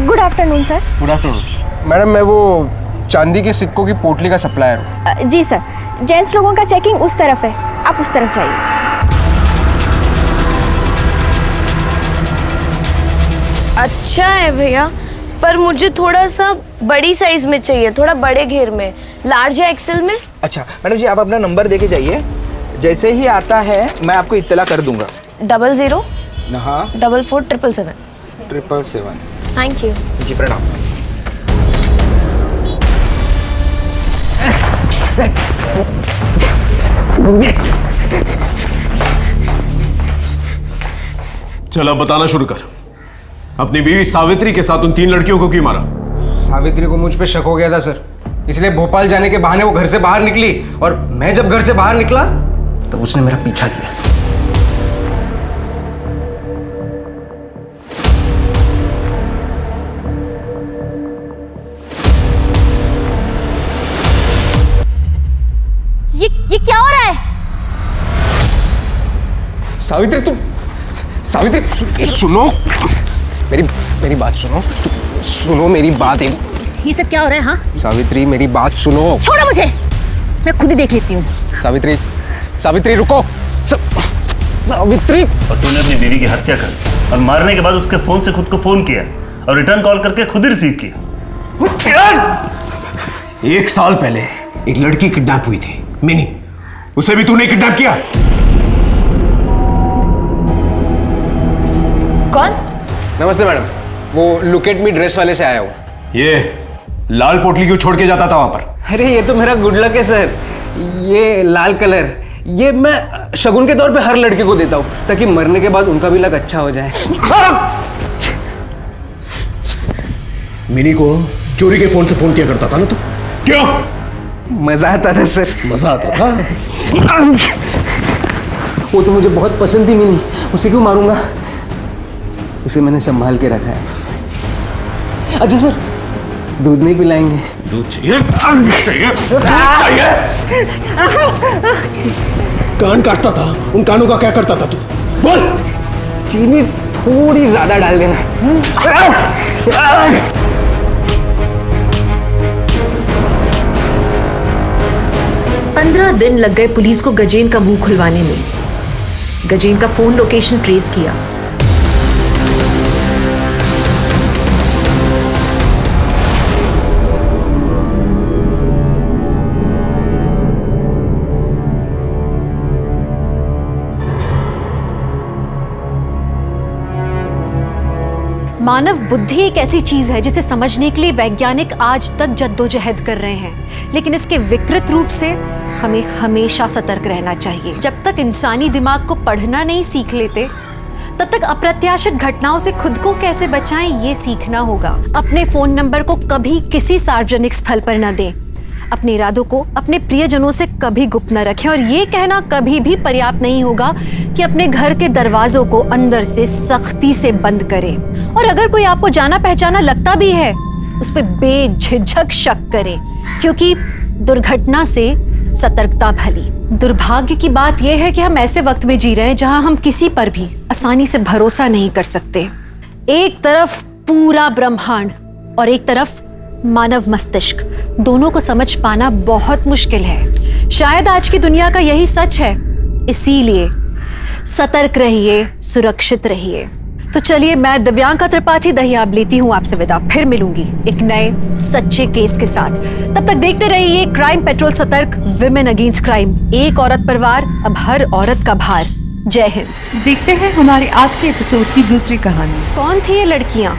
Good afternoon sir. Good afternoon madam, मैं वो चांदी के सिक्कों की पोटली का सप्लायर हूँ। जी सर, जेंट्स लोगों का चेकिंग उस तरफ है, आप उस तरफ जाइए। अच्छा है भैया, पर मुझे थोड़ा सा बड़ी साइज में चाहिए, थोड़ा बड़े घेर में, लार्ज या एक्सेल में। अच्छा मैडम जी, आप अपना नंबर देके जाइए, जैसे ही आता है मैं आपको इत्तला कर दूंगा। 00 हाँ 44 777। 777। थैंक यू जी प्रणाम। चलो बताना शुरू कर। अपनी बीवी सावित्री के साथ उन 3 लड़कियों को क्यों मारा? सावित्री को मुझ पे शक हो गया था सर, इसलिए भोपाल जाने के बहाने वो घर से बाहर निकली, और मैं जब घर से बाहर निकला तब उसने मेरा पीछा किया। ये क्या हो रहा है? सावित्री तुम, सावित्री सुनो, मेरी बात सुनो, सुनो मेरी बात। ये सब क्या हो रहा है? हाँ सावित्री मेरी बात सुनो। छोड़ो मुझे, मैं खुद ही देख लेती हूँ। सावित्री, सावित्री रुको। सावित्री, और तूने अपनी बीवी की हत्या कर और मारने के बाद उसके फोन से खुद को फोन किया और रिटर्न कॉल करके खुद ही रिसीव किया। 1 साल पहले एक लड़की किडनैप हुई थी, मिनी, उसे भी तूने किडनैप किया। कौन? नमस्ते मैडम, वो लुक एट मी ड्रेस वाले से आया हूँ। ये लाल पोटली क्यों छोड़ के जाता था वहां पर? अरे ये तो मेरा गुड लक है सर, ये लाल कलर, ये मैं शगुन के तौर पे हर लड़के को देता हूँ ताकि मरने के बाद उनका भी लक अच्छा हो जाए। मिनी को चोरी के फोन से फोन किया करता था ना तू? क्यों? मजा आता था सर। मजा आता था? वो तो मुझे बहुत पसंद थी मिनी, उसे क्यों मारूंगा? उसे मैंने संभाल के रखा है। अच्छा सर, दूध नहीं पिलाएंगे? दूध चाहिए? चाहिए? कान काटता था, उन कानों का क्या करता था तू? बोल। चीनी थोड़ी ज्यादा डाल देना। 15 दिन लग गए पुलिस को गजेन का मुंह खुलवाने में। गजेन का फोन लोकेशन ट्रेस किया, मानव बुद्धि एक ऐसी चीज है जिसे समझने के लिए वैज्ञानिक आज तक जद्दोजहद कर रहे हैं, लेकिन इसके विकृत रूप से हमें हमेशा सतर्क रहना चाहिए। जब तक इंसानी दिमाग को पढ़ना नहीं सीख लेते, तब तक अप्रत्याशित घटनाओं से खुद को कैसे बचाएं ये सीखना होगा। अपने फोन नंबर को कभी किसी सार्वजनिक स्थल पर न दें। अपने इरादों को अपने प्रियजनों से कभी गुप्त न रखें, और ये कहना कभी भी पर्याप्त नहीं होगा कि अपने घर के दरवाजों को अंदर से सख्ती से बंद करें। और अगर कोई आपको जाना पहचाना लगता भी है, उस पर बेझिझक शक करें, क्योंकि दुर्घटना से सतर्कता भली। दुर्भाग्य की बात यह है कि हम ऐसे वक्त में जी रहे हैं जहां हम किसी पर भी आसानी से भरोसा नहीं कर सकते। एक तरफ पूरा ब्रह्मांड और एक तरफ मानव मस्तिष्क, दोनों को समझ पाना बहुत मुश्किल है। शायद आज की दुनिया का यही सच है। इसीलिए सतर्क रहिए, सुरक्षित रहिए। तो चलिए, मैं दिव्यांका त्रिपाठी दहिया लेती हूँ आपसे विदा। फिर मिलूंगी एक नए सच्चे केस के साथ। तब तक देखते रहिए क्राइम पेट्रोल सतर्क, विमेन अगेंस्ट क्राइम, एक औरत पर वार, अब हर औरत का भार। जय हिंद। देखते हैं हमारे आज के एपिसोड की दूसरी कहानी। कौन थी ये लड़कियां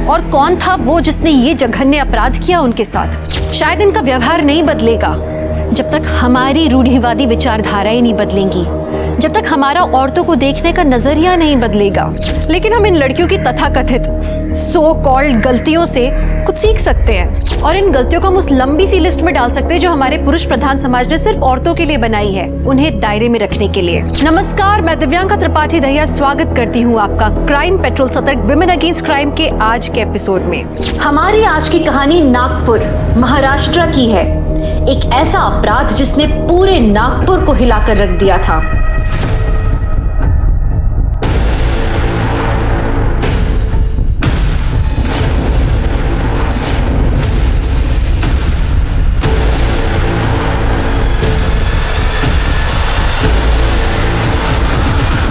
और कौन था वो जिसने ये जघन्य अपराध किया उनके साथ? शायद इनका व्यवहार नहीं बदलेगा जब तक हमारी रूढ़िवादी विचारधाराएं नहीं बदलेंगी, जब तक हमारा औरतों को देखने का नजरिया नहीं बदलेगा। लेकिन हम इन लड़कियों की तथाकथित सो कॉल्ड गलतियों से कुछ सीख सकते हैं और इन गलतियों को हम उस लंबी सी लिस्ट में डाल सकते हैं जो हमारे पुरुष प्रधान समाज ने सिर्फ औरतों के लिए बनाई है, उन्हें दायरे में रखने के लिए। नमस्कार, मैं दिव्यांका त्रिपाठी दहिया स्वागत करती हूँ आपका क्राइम पेट्रोल सतर्क विमेन अगेंस्ट क्राइम के आज के एपिसोड में। हमारी आज की कहानी नागपुर, महाराष्ट्र की है। एक ऐसा अपराध जिसने पूरे नागपुर को हिलाकर रख दिया था।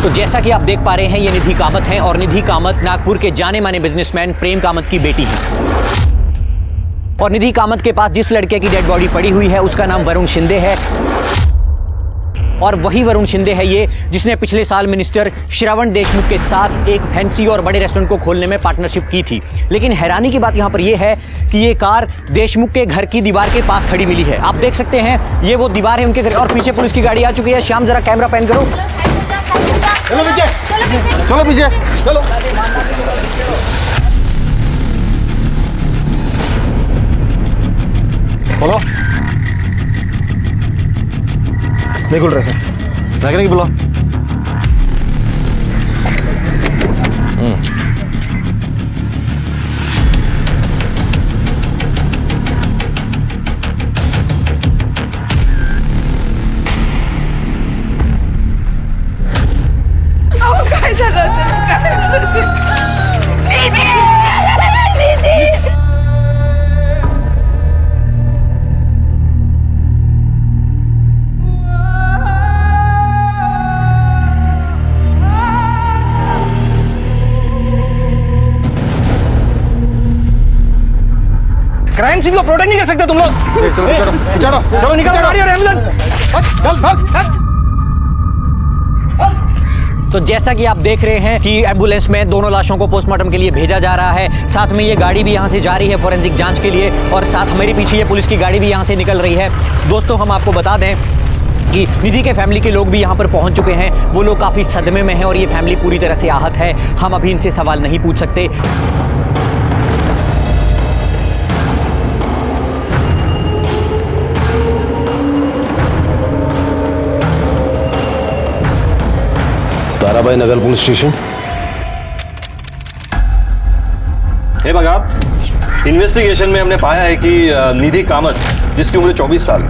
तो जैसा कि आप देख पा रहे हैं, ये निधि कामत हैं और निधि कामत नागपुर के जाने माने बिजनेसमैन प्रेम कामत की बेटी है। और निधि कामत के पास जिस लड़के की डेड बॉडी पड़ी हुई है उसका नाम वरुण शिंदे है। और वही वरुण शिंदे है ये जिसने पिछले साल मिनिस्टर श्रवण देशमुख के साथ एक फैंसी और बड़े रेस्टोरेंट को खोलने में पार्टनरशिप की थी। लेकिन हैरानी की बात यहाँ पर यह है कि ये कार देशमुख के घर की दीवार के पास खड़ी मिली है। आप देख सकते हैं ये वो दीवार है उनके घर, और पीछे पुलिस की गाड़ी आ चुकी है। श्याम, जरा कैमरा पैन करो। चलो पीछे, चलो पीछे, चलो। बोलो, नहीं खुल रहे सर, रखने की बोलो। काय झालं असेल, काय झालं असेल? दीदी! दीदी! क्राइम सीन को प्रोटेक्ट नहीं कर सकते तुम लोग। चलो चलो चलो, निकल गाड़ी और एम्बुलेंस। चल भाग। तो जैसा कि आप देख रहे हैं कि एम्बुलेंस में दोनों लाशों को पोस्टमार्टम के लिए भेजा जा रहा है। साथ में ये गाड़ी भी यहाँ से जा रही है फोरेंसिक जांच के लिए, और साथ हमारे पीछे ये पुलिस की गाड़ी भी यहाँ से निकल रही है। दोस्तों, हम आपको बता दें कि निधि के फैमिली के लोग भी यहाँ पर पहुँच चुके हैं। वो लोग काफ़ी सदमे में हैं और ये फैमिली पूरी तरह से आहत है। हम अभी इनसे सवाल नहीं पूछ सकते। ताराबाई नगर पुलिस स्टेशन। हे बघा, इन्वेस्टिगेशन में हमने पाया है कि निधि कामत जिसकी उम्र 24 साल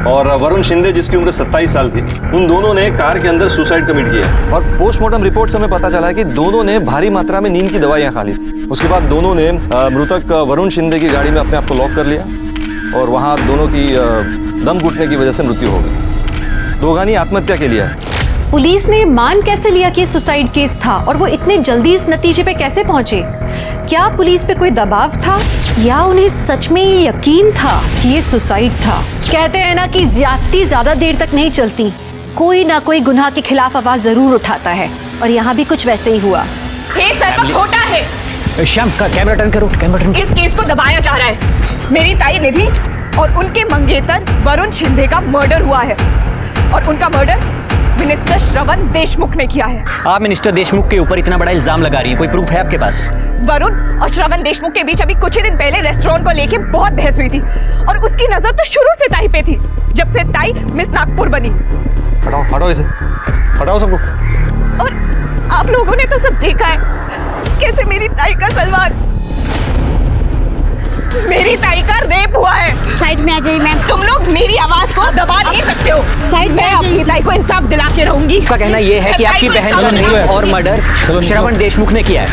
और वरुण शिंदे जिसकी उम्र 27 साल थी, उन दोनों ने कार के अंदर सुसाइड कमिट किया है। और पोस्टमार्टम रिपोर्ट से हमें पता चला है कि दोनों ने भारी मात्रा में नींद की दवाइयां खा ली। उसके बाद दोनों ने मृतक वरुण शिंदे की गाड़ी में अपने आप को लॉक कर लिया और वहाँ दोनों की दम घुटने की वजह से मृत्यु हो गई। दोगानी आत्महत्या के लिए है। पुलिस ने मान कैसे लिया कि सुसाइड केस था और वो इतने जल्दी इस नतीजे पे कैसे पहुंचे? क्या पुलिस पे कोई दबाव था या उन्हें सच में ये यकीन था कि ये सुसाइड था? कहते हैं ना कि ज्यादती ज्यादा देर तक नहीं चलती, कोई ना कोई गुनाह के खिलाफ आवाज जरूर उठाता है, और यहाँ भी कुछ वैसे ही हुआ। केस सर खोटा है। श्याम का कैमरा टर्न करो, कैमरा टर्न। इस केस को दबाया जा रहा है। मेरी ताई निधि और उनके मंगेतर वरुण शिंदे का मर्डर हुआ है, और उनका मर्डर मिनिस्टर श्रवण देशमुख ने किया है। आप मिनिस्टर देशमुख के ऊपर इतना बड़ा इल्जाम लगा रही हैं, कोई प्रूफ है आपके पास? वरुण और श्रवण देशमुख के बीच अभी कुछ ही दिन पहले रेस्टोरेंट को लेके बहुत बहस हुई थी, और उसकी नजर तो शुरू से ताई पे थी, जब से ताई मिस नागपुर बनी। हटाओ हटाओ इसे, हटाओ सबको। और आप लोगों ने तो सब देखा है कैसे मेरी ताई का सलवार मेरी ताई का रेप हुआ है। साइड में आ जाइए मैम। तुम लोग मेरी आवाज को दबा नहीं सकते हो। साइड में मैं अपनी ताई को इंसाफ दिला के रहूंगी। उसका कहना यह है कि आपकी बहन का रेप और मर्डर श्रवण देशमुख ने किया है।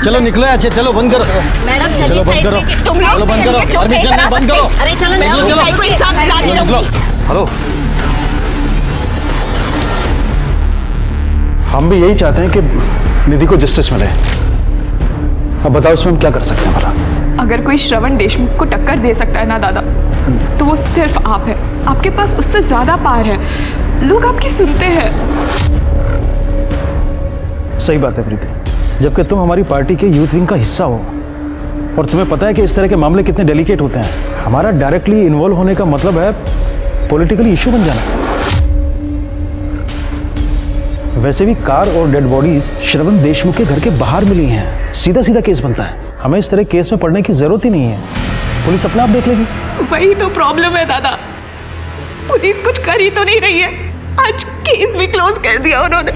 चलो निकलो अच्छे, चलो बंद करो मैडम चलो बंद करो, तुम चलो लोग बंद करो, चुप नहीं करा बंद करो। सकते। अरे चलो मैं अपनी ताई को इंसाफ दिला के रहूंगी। हेलो, हम भी यही चाहते हैं कि निधि को जस्टिस मिले। अब बताओ इसमें हम क्या कर सकते हैं भला? अगर कोई श्रवण देशमुख को टक्कर दे सकता है ना दादा, तो वो सिर्फ आप है। आपके पास उससे ज्यादा पावर है, लोग आपकी सुनते हैं। सही बात है प्रीति, जबकि तुम हमारी पार्टी के यूथ विंग का हिस्सा हो और तुम्हें पता है कि इस तरह के मामले कितने डेलिकेट होते हैं। हमारा डायरेक्टली इन्वॉल्व होने का मतलब है पॉलिटिकली इशू बन जाना। वैसे भी कार और डेड बॉडीज श्रवण देशमुख के घर के बाहर मिली हैं, सीधा सीधा केस बनता है। हमें इस तरह केस में पड़ने की जरूरत ही नहीं है, पुलिस अपने आप देख लेगी। वही तो प्रॉब्लम है दादा, पुलिस कुछ कर ही तो नहीं रही है। आज केस भी क्लोज कर दिया उन्होंने।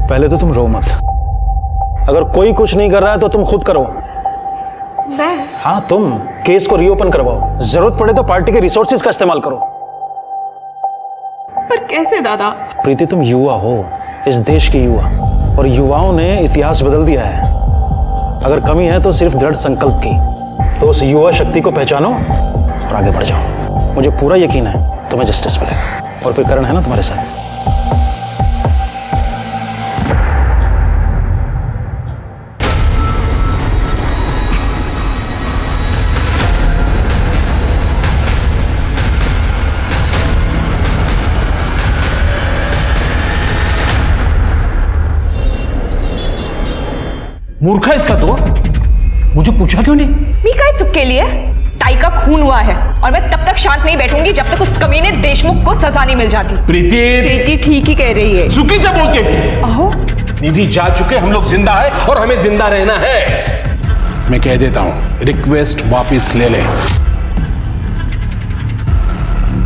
पहले तो तुम रो मत, अगर कोई कुछ नहीं कर रहा है तो तुम खुद करो। मैं? हाँ तुम केस को रीओपन करवाओ, जरूरत पड़े तो पार्टी के रिसोर्सेज का इस्तेमाल करो। पर कैसे दादा? प्रीति तुम युवा हो, इस देश की युवा, और युवाओं ने इतिहास बदल दिया है। अगर कमी है तो सिर्फ दृढ़ संकल्प की। तो उस युवा शक्ति को पहचानो और आगे बढ़ जाओ। मुझे पूरा यकीन है तुम्हें जस्टिस मिलेगा। और फिर करण है ना तुम्हारे साथ। मूर्ख है इसका तो, मुझे पूछा क्यों नहीं? मी का चुप के लिए ताई का खून हुआ है और मैं तब तक शांत नहीं बैठूंगी जब तक उस कमीने देशमुख को सजा नहीं मिल जाती। प्रीति ठीक ही कह रही है। चुकी से बोलती थी। अहो, निधि जा चुके, हम लोग जिंदा है और हमें जिंदा रहना है। मैं कह देता हूं, रिक्वेस्ट वापस ले ले।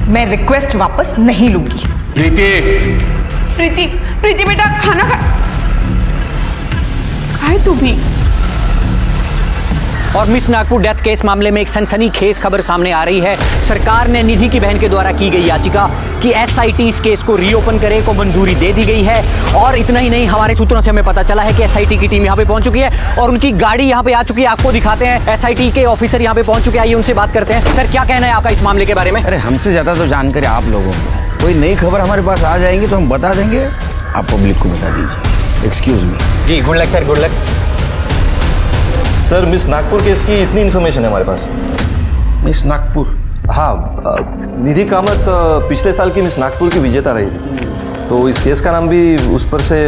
मैं रिक्वेस्ट वापस नहीं लूंगी। प्रीति प्रीति बेटा खाना खा तू भी। और मिस नागपुर डेथ केस मामले में एक सनसनीखेज खबर सामने आ रही है। सरकार ने निधि की बहन के द्वारा की गई याचिका कि एसआईटी इस केस को रीओपन करे को मंजूरी दे दी गई है। और इतना ही नहीं, हमारे सूत्रों से हमें पता चला है कि एसआईटी की टीम यहाँ पे पहुंच चुकी है और उनकी गाड़ी यहाँ पे आ चुकी है। आपको दिखाते हैं, एसआईटी के ऑफिसर यहाँ पे पहुंच चुके हैं। आइए उनसे बात करते हैं। सर, क्या कहना है आपका इस मामले के बारे में? अरे हमसे ज्यादा तो जानकारी आप लोगों को। कोई नई खबर हमारे पास आ जाएंगी तो हम बता देंगे, आप पब्लिक को बता दीजिए। Excuse me. जी good luck sir, good luck. Sir, miss Nagpur case की इतनी इन्फॉर्मेशन है हमारे पास। मिस नागपुर? हाँ, निधि कामत पिछले साल की मिस नागपुर की विजेता रही थी, तो इस केस का नाम भी उस पर से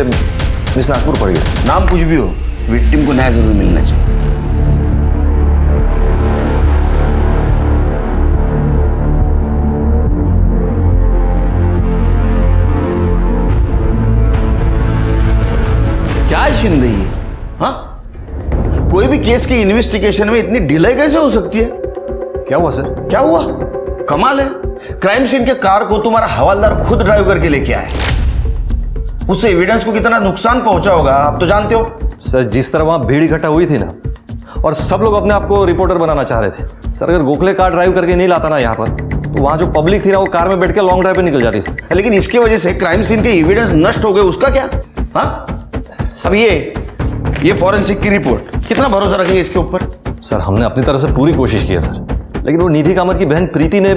मिस नागपुर पड़ गया। नाम कुछ भी हो, विक्टिम को न्याय जरूर मिलना चाहिए। क्या है शिंदे ये? हाँ, कोई भी केस की इन्वेस्टिगेशन में इतनी ढिलाई कैसे हो सकती है? क्या हुआ सर? क्या हुआ? कमाल है, क्राइम सीन के कार को तुम्हारा हवालदार खुद ड्राइव करके लेके आया। उससे एविडेंस को कितना नुकसान पहुंचा होगा आप तो जानते हो। सर, जिस तरह वहां भीड़ इकट्ठा हुई थी ना, और सब लोग अपने आप को रिपोर्टर बनाना चाह रहे थे सर, अगर गोखले कार ड्राइव करके नहीं लाता ना यहाँ पर, तो वहां जो पब्लिक थी ना, वो कार में बैठ के लॉन्ग ड्राइव पे निकल जाती सर। लेकिन इसकी वजह से क्राइम सीन के एविडेंस नष्ट हो गए, उसका क्या? हाँ, अब ये फॉरेंसिक की रिपोर्ट, कितना भरोसा रखेंगे इसके ऊपर? सर, हमने अपनी तरफ से पूरी कोशिश की है सर, लेकिन वो निधि कामत की बहन प्रीति ने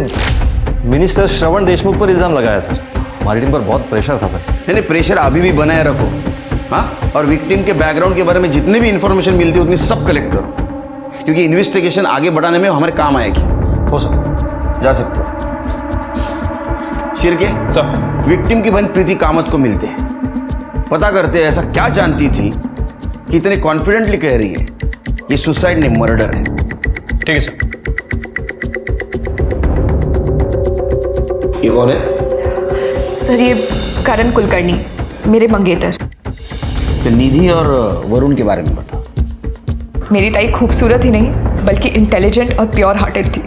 मिनिस्टर श्रवण देशमुख पर इल्जाम लगाया सर। हमारी टीम पर बहुत प्रेशर था सर। नहीं, प्रेशर अभी भी बनाए रखो। हाँ, और विक्टिम के बैकग्राउंड के बारे में जितनी भी इंफॉर्मेशन मिलती है उतनी सब कलेक्ट करो, क्योंकि इन्वेस्टिगेशन आगे बढ़ाने में हमारे काम आएगी। हो सर, जा सकते हो। शिरके सर, विक्टिम की बहन प्रीति कामत को मिलते हैं, पता करते हैं ऐसा क्या जानती थी कि इतने कॉन्फिडेंटली कह रही है ये सुसाइड नहीं मर्डर है। ठीक है सर। ये कौन है? सर, ये करण कुलकर्णी, मेरे मंगेतर। तो निधि और वरुण के बारे में बताओ। मेरी ताई खूबसूरत ही नहीं बल्कि इंटेलिजेंट और प्योर हार्टेड थी।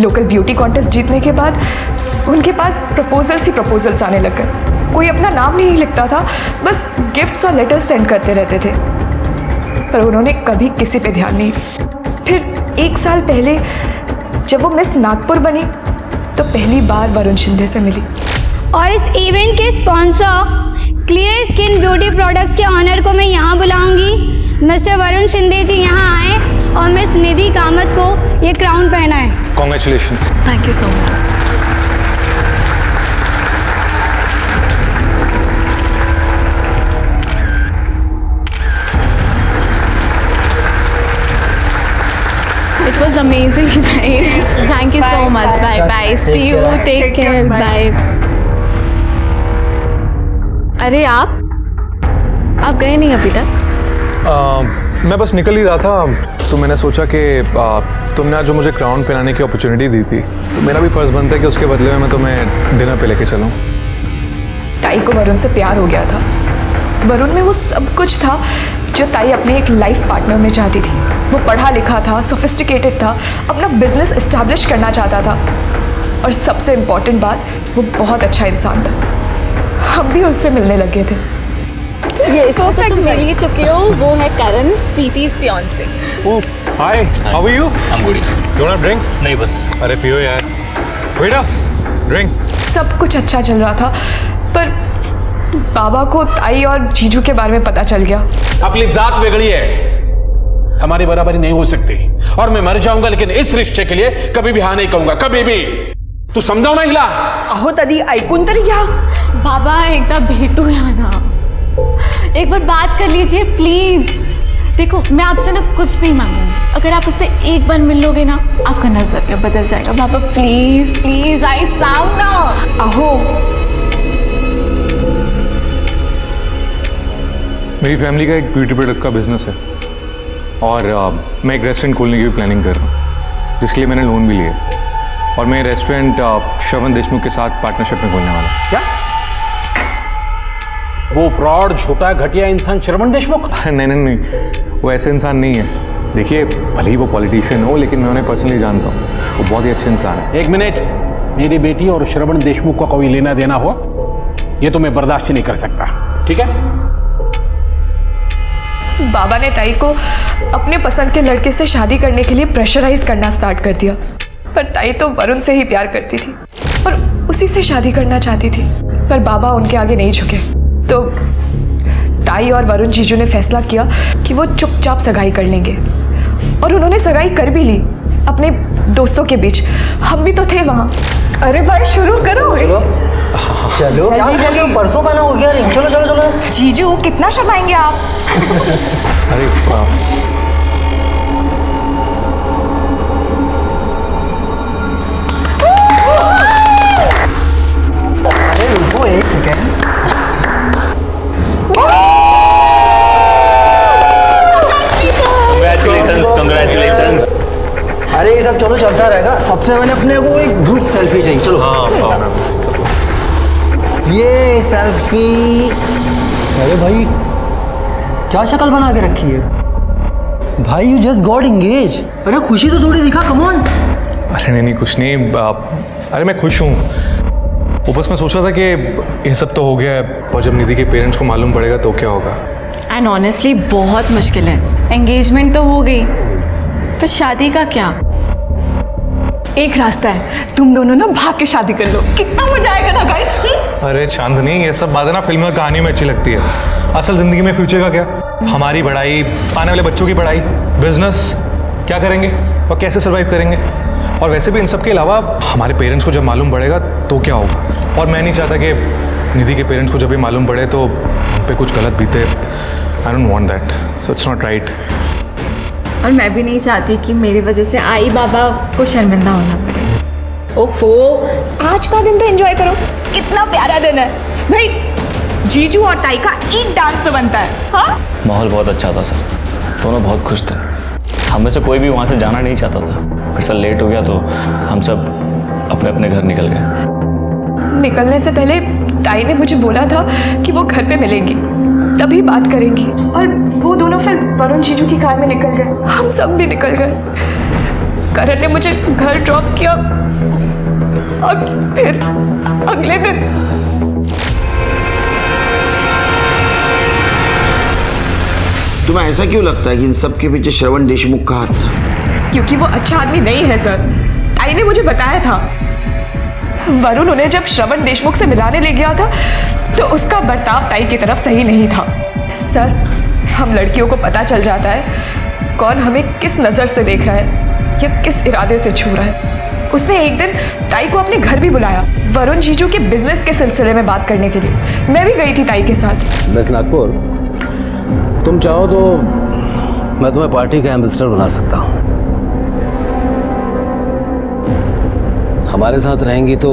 लोकल ब्यूटी कॉन्टेस्ट जीतने के बाद उनके पास प्रपोजल्स ही प्रपोजल्स आने लग गए। कोई अपना नाम नहीं लिखता था, बस गिफ्ट्स और लेटर्स सेंड करते रहते थे। पर उन्होंने कभी किसी पे ध्यान नहीं दिया। फिर 1 साल पहले जब वो मिस नागपुर बनी तो पहली बार वरुण शिंदे से मिली। और इस इवेंट के sponsor clear skin beauty products के ऑनर को मैं यहाँ बुलाऊंगी। मिस्टर वरुण शिंदे जी यहाँ आए और मिस निधि कामत को ये क्राउन पहनाए। Congratulations. Thank you so much. It was amazing night. Thank you so much. Bye bye. See you. Take care. Bye. अरे आप गए नहीं अभी तक? मैं बस निकल ही रहा था तो मैंने सोचा कि तुमने आज जो मुझे क्राउन पहनाने की अपॉर्चुनिटी दी थी तो मेरा भी फर्ज बनता है कि उसके बदले में मैं तुम्हें डिनर पे लेके चलूं। ताई को वरुण से प्यार हो गया था। वरुण में वो सब कुछ था जो ताई अपने एक लाइफ पार्टनर में चाहती थी। वो पढ़ा लिखा था, सोफिस्टिकेटेड था, अपना बिजनेस एस्टैब्लिश करना चाहता था और सबसे इम्पोर्टेंट बात, वो बहुत अच्छा इंसान था। हम भी उससे मिलने लगे थे। ये इसको तो तुम मिल ही चुके हो। वो है करण, प्रीति's fiancé। Hi, how are you? I am good. Do not drink? नहीं बस। अरे पियो यार। Wait drink. सब कुछ अच्छा चल रहा था पर बाबा को ताई और जीजू के बारे में पता चल गया। अपनी जात बिगड़ी है, हमारी बराबरी नहीं हो सकती और मैं मर जाऊंगा लेकिन इस रिश्ते के लिए कभी भी हाँ नहीं कहूंगा, कभी भी। तू समजाव ना हिला। अहो दादी ऐकून तरी घ्या। बाबा एकदा भेटूया ना, एक बार बात कर लीजिए प्लीज। देखो मैं आपसे ना कुछ नहीं मांगूंगी, अगर आप उससे एक बार मिल लोगे ना आपका नजरिया बदल जाएगा। बाबा प्लीज प्लीज आई साउंड ना। अहो मेरी फैमिली का एक ब्यूटी प्रोडक्ट का बिजनेस है और मैं एक रेस्टोरेंट खोलने की भी प्लानिंग कर रहा हूँ, जिसके लिए मैंने लोन भी लिया और मैं रेस्टोरेंट श्रवण देशमुख के साथ पार्टनरशिप में खोलने वाला। क्या वो फ्रॉड, झूठा, घटिया इंसान श्रवण देशमुख? नहीं नहीं नहीं, वो ऐसे इंसान नहीं है। देखिए भले ही वो पॉलिटिशियन हो लेकिन मैं उन्हें पर्सनली जानता हूँ, वो बहुत ही अच्छे इंसान है। एक मिनट, मेरी बेटी और श्रवण देशमुख का कोई लेना देना हो ये तो मैं बर्दाश्त नहीं कर सकता, ठीक है? बाबा ने ताई को अपने पसंद के लड़के से शादी करने के लिए प्रेशराइज करना स्टार्ट कर दिया, पर ताई तो वरुण से ही प्यार करती थी और उसी से शादी करना चाहती थी, पर बाबा उनके आगे नहीं झुके। तो ताई और वरुण जीजू ने फैसला किया कि वो चुपचाप सगाई कर लेंगे और उन्होंने सगाई कर भी ली अपने दोस्तों के बीच। हम भी तो थे वहाँ। अरे भाई शुरू करो। चलो परसों बना हो गया रिंग। चलो चलो चलो। जीजू कितना शर्माएंगे आप? अरे रुको एक सेकेंड। Congratulations. अरे ये सब चलो चलता रहेगा। सबसे पहले अपने को एक ग्रुप सेल्फी चाहिए। चलो ये सेल्फी। अरे भाई क्या शक्ल बना के रखी है भाई? You just got engage. अरे खुशी तो थोड़ी दिखा, कम ऑन। अरे नहीं कुछ नहीं। अरे मैं खुश हूँ। वो बस मैं सोच रहा था कि ये सब तो हो गया है और जब निधि के पेरेंट्स को मालूम पड़ेगा तो क्या होगा। एंड ऑनेस्टली बहुत मुश्किल है। एंगेजमेंट तो हो गई पर शादी का क्या? एक रास्ता है, तुम दोनों ना भाग के शादी कर लो, कितना मजा आएगा ना गाइस। अरे चांदनी ये सब बातें ना फिल्म और कहानी में अच्छी लगती है, असल जिंदगी में फ्यूचर का क्या? हमारी पढ़ाई, आने वाले बच्चों की पढ़ाई, बिजनेस, क्या करेंगे और कैसे सर्वाइव करेंगे? और वैसे भी इन सब के अलावा हमारे पेरेंट्स को जब मालूम पड़ेगा तो क्या होगा? और मैं नहीं चाहता कि निधि के पेरेंट्स को जब भी मालूम पड़े तो उन पे कुछ गलत बीते। I don't want that, so it's not right. और मैं भी नहीं चाहती कि मेरी वजह से आई बाबा को शर्मिंदा होना पड़े। ओफो, आज का दिन तो एंजॉय करो, कितना प्यारा दिन है भाई। जीजू और ताई का एक डांस बनता है। हाँ माहौल बहुत अच्छा था सर, दोनों बहुत खुश थे। हम में से कोई भी वहाँ से जाना नहीं चाहता था, फिर सर लेट हो गया तो हम सब अपने अपने घर निकल गए। निकलने से पहले ताई ने मुझे बोला था कि वो घर पे मिलेंगी, तभी बात करेंगी। और वो दोनों फिर वरुण जीजू की कार में निकल गए, हम सब भी निकल गए। करण ने मुझे घर ड्रॉप किया और फिर अगले दिन तुम्हें ऐसा क्यों लगता है कि इन सब के पीछे श्रवण देशमुख का हाथ था? क्योंकि वो अच्छा आदमी नहीं है सर। ताई ने मुझे बताया था। वरुण उन्हें जब श्रवण देशमुख से मिलाने ले गया था तो उसका बर्ताव ताई की तरफ सही नहीं था। सर, हम लड़कियों को पता चल जाता है कौन हमें किस नजर से देख रहा है या किस इरादे से छू रहा है। उसने एक दिन ताई को अपने घर भी बुलाया, वरुण जीजू के बिजनेस के सिलसिले में बात करने के लिए। मैं भी गई थी ताई के साथ। मिस नागपुर, तुम चाहो तो मैं तुम्हें पार्टी का एम्बेसडर बना सकता हूँ। हमारे साथ रहेंगी तो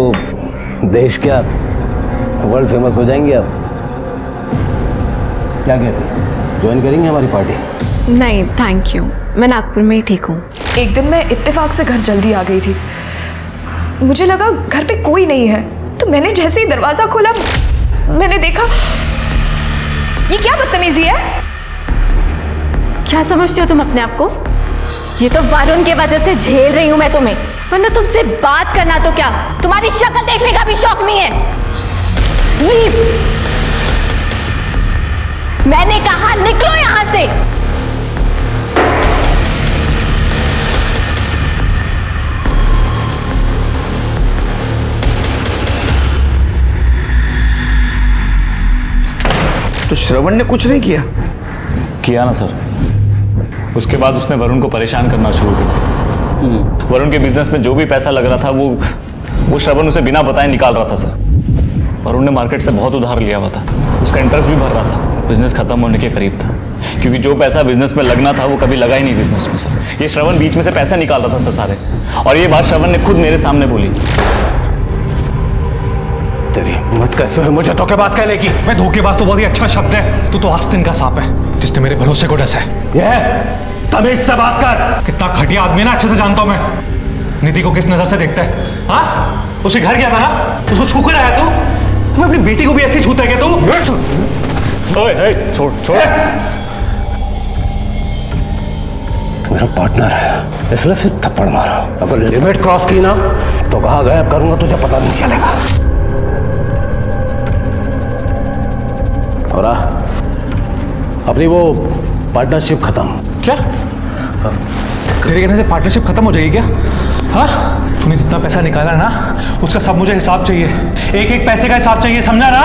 देश क्या वर्ल्ड फेमस हो जाएंगे। आप क्या कहते, ज्वाइन करेंगे हमारी पार्टी? नहीं थैंक यू, मैं नागपुर में ही ठीक हूँ। एक दिन मैं इत्तेफाक से घर जल्दी आ गई थी। मुझे लगा घर पे कोई नहीं है, तो मैंने जैसे ही दरवाजा खोला मैंने देखा। ये क्या बदतमीजी है? क्या समझती हो तुम अपने आप को? ये तो वरुण के वजह से झेल रही हूं मैं तुम्हें, वरना तुमसे बात करना तो क्या, तुम्हारी शक्ल देखने का भी शौक नहीं है। लीव। मैंने कहा निकलो यहां से। तो श्रवण ने कुछ नहीं किया ना सर। उसके बाद उसने वरुण को परेशान करना शुरू कर दिया। वरुण के बिजनेस में जो भी पैसा लग रहा था वो श्रवण उसे बिना बताए निकाल रहा था सर। वरुण ने मार्केट से बहुत उधार लिया हुआ था, उसका इंटरेस्ट भी भर रहा था। बिजनेस खत्म होने के करीब था, क्योंकि जो पैसा बिजनेस में लगना था वो कभी लगा ही नहीं बिजनेस में सर। ये श्रवण बीच में से पैसा निकाल रहा था सर सारे, और ये बात श्रवण ने खुद मेरे सामने बोली। तेरी हिम्मत कैसे हुई मुझे धोखेबाज कहने की? मैं धोखेबाज तो बहुत ही अच्छा शब्द है। तू तो आस्तीन का सांप है जिसने मेरे भरोसे को डसा है। ये तमीज से बात कर। कितना घटिया आदमी ना, अच्छे से जानता हूं मैं। निधि को किस नजर से देखता है? हाँ, उसके घर गया था ना, उसको छू कर आया तू? मैं अपनी बेटी को भी ऐसे छूता है क्या तू? ओए, छोड़ छोड़। मेरा पार्टनर है इसलिए सिर्फ थप्पड़ मारा। अगर लिमिट क्रॉस की ना तो कहाँ गायब करूंगा तुझे पता नहीं चलेगा। और अपनी वो पार्टनरशिप खत्म। क्या तेरे कहने से पार्टनरशिप खत्म हो जाएगी क्या? हाँ, तूने जितना पैसा निकाला ना उसका सब मुझे हिसाब चाहिए। एक एक पैसे का हिसाब चाहिए, समझा ना?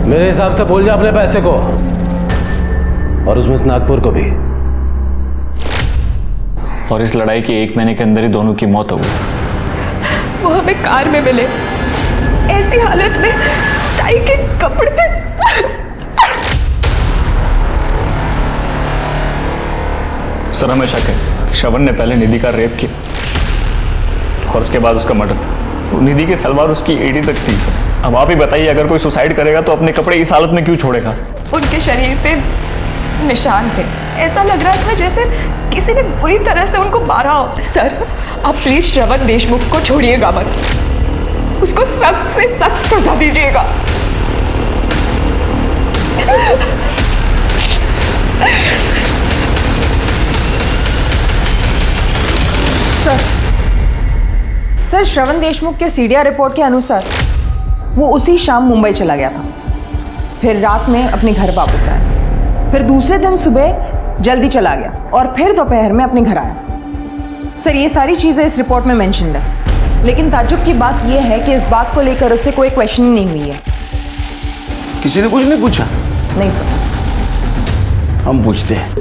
मेरे हिसाब से बोल जा अपने पैसे को, और उसमें इस नागपुर को भी। और इस लड़ाई के 1 महीने के अंदर ही दोनों की मौत हो गई। वो हमें कार में मिले, ऐसी हालत में ताई के कपड़े। सर, हमें शक है कि श्रवण ने पहले निधि का रेप किया और उसके बाद उसका मर्डर। निधि की सलवार उसकी एड़ी तक थी सर। अब आप ही बताइए, अगर कोई सुसाइड करेगा तो अपने कपड़े इस हालत में क्यों छोड़ेगा? उनके शरीर पे निशान थे, ऐसा लग रहा था जैसे किसी ने बुरी तरह से उनको मारा हो। सर, आप प्लीज श्रवण देशमुख को छोड़िएगा मत, उसको सख्त से सख्त सजा दीजिएगा। सर, श्रवण देशमुख के सीडीआर रिपोर्ट के अनुसार वो उसी शाम मुंबई चला गया था, फिर रात में अपने घर वापस आया, फिर दूसरे दिन सुबह जल्दी चला गया और फिर दोपहर में अपने घर आया। सर, ये सारी चीज़ें इस रिपोर्ट में मेंशन्ड है, लेकिन ताज्जुब की बात यह है कि इस बात को लेकर उसे कोई क्वेश्चनिंग नहीं हुई है। किसी ने कुछ नहीं पूछा? नहीं सर। हम पूछते हैं।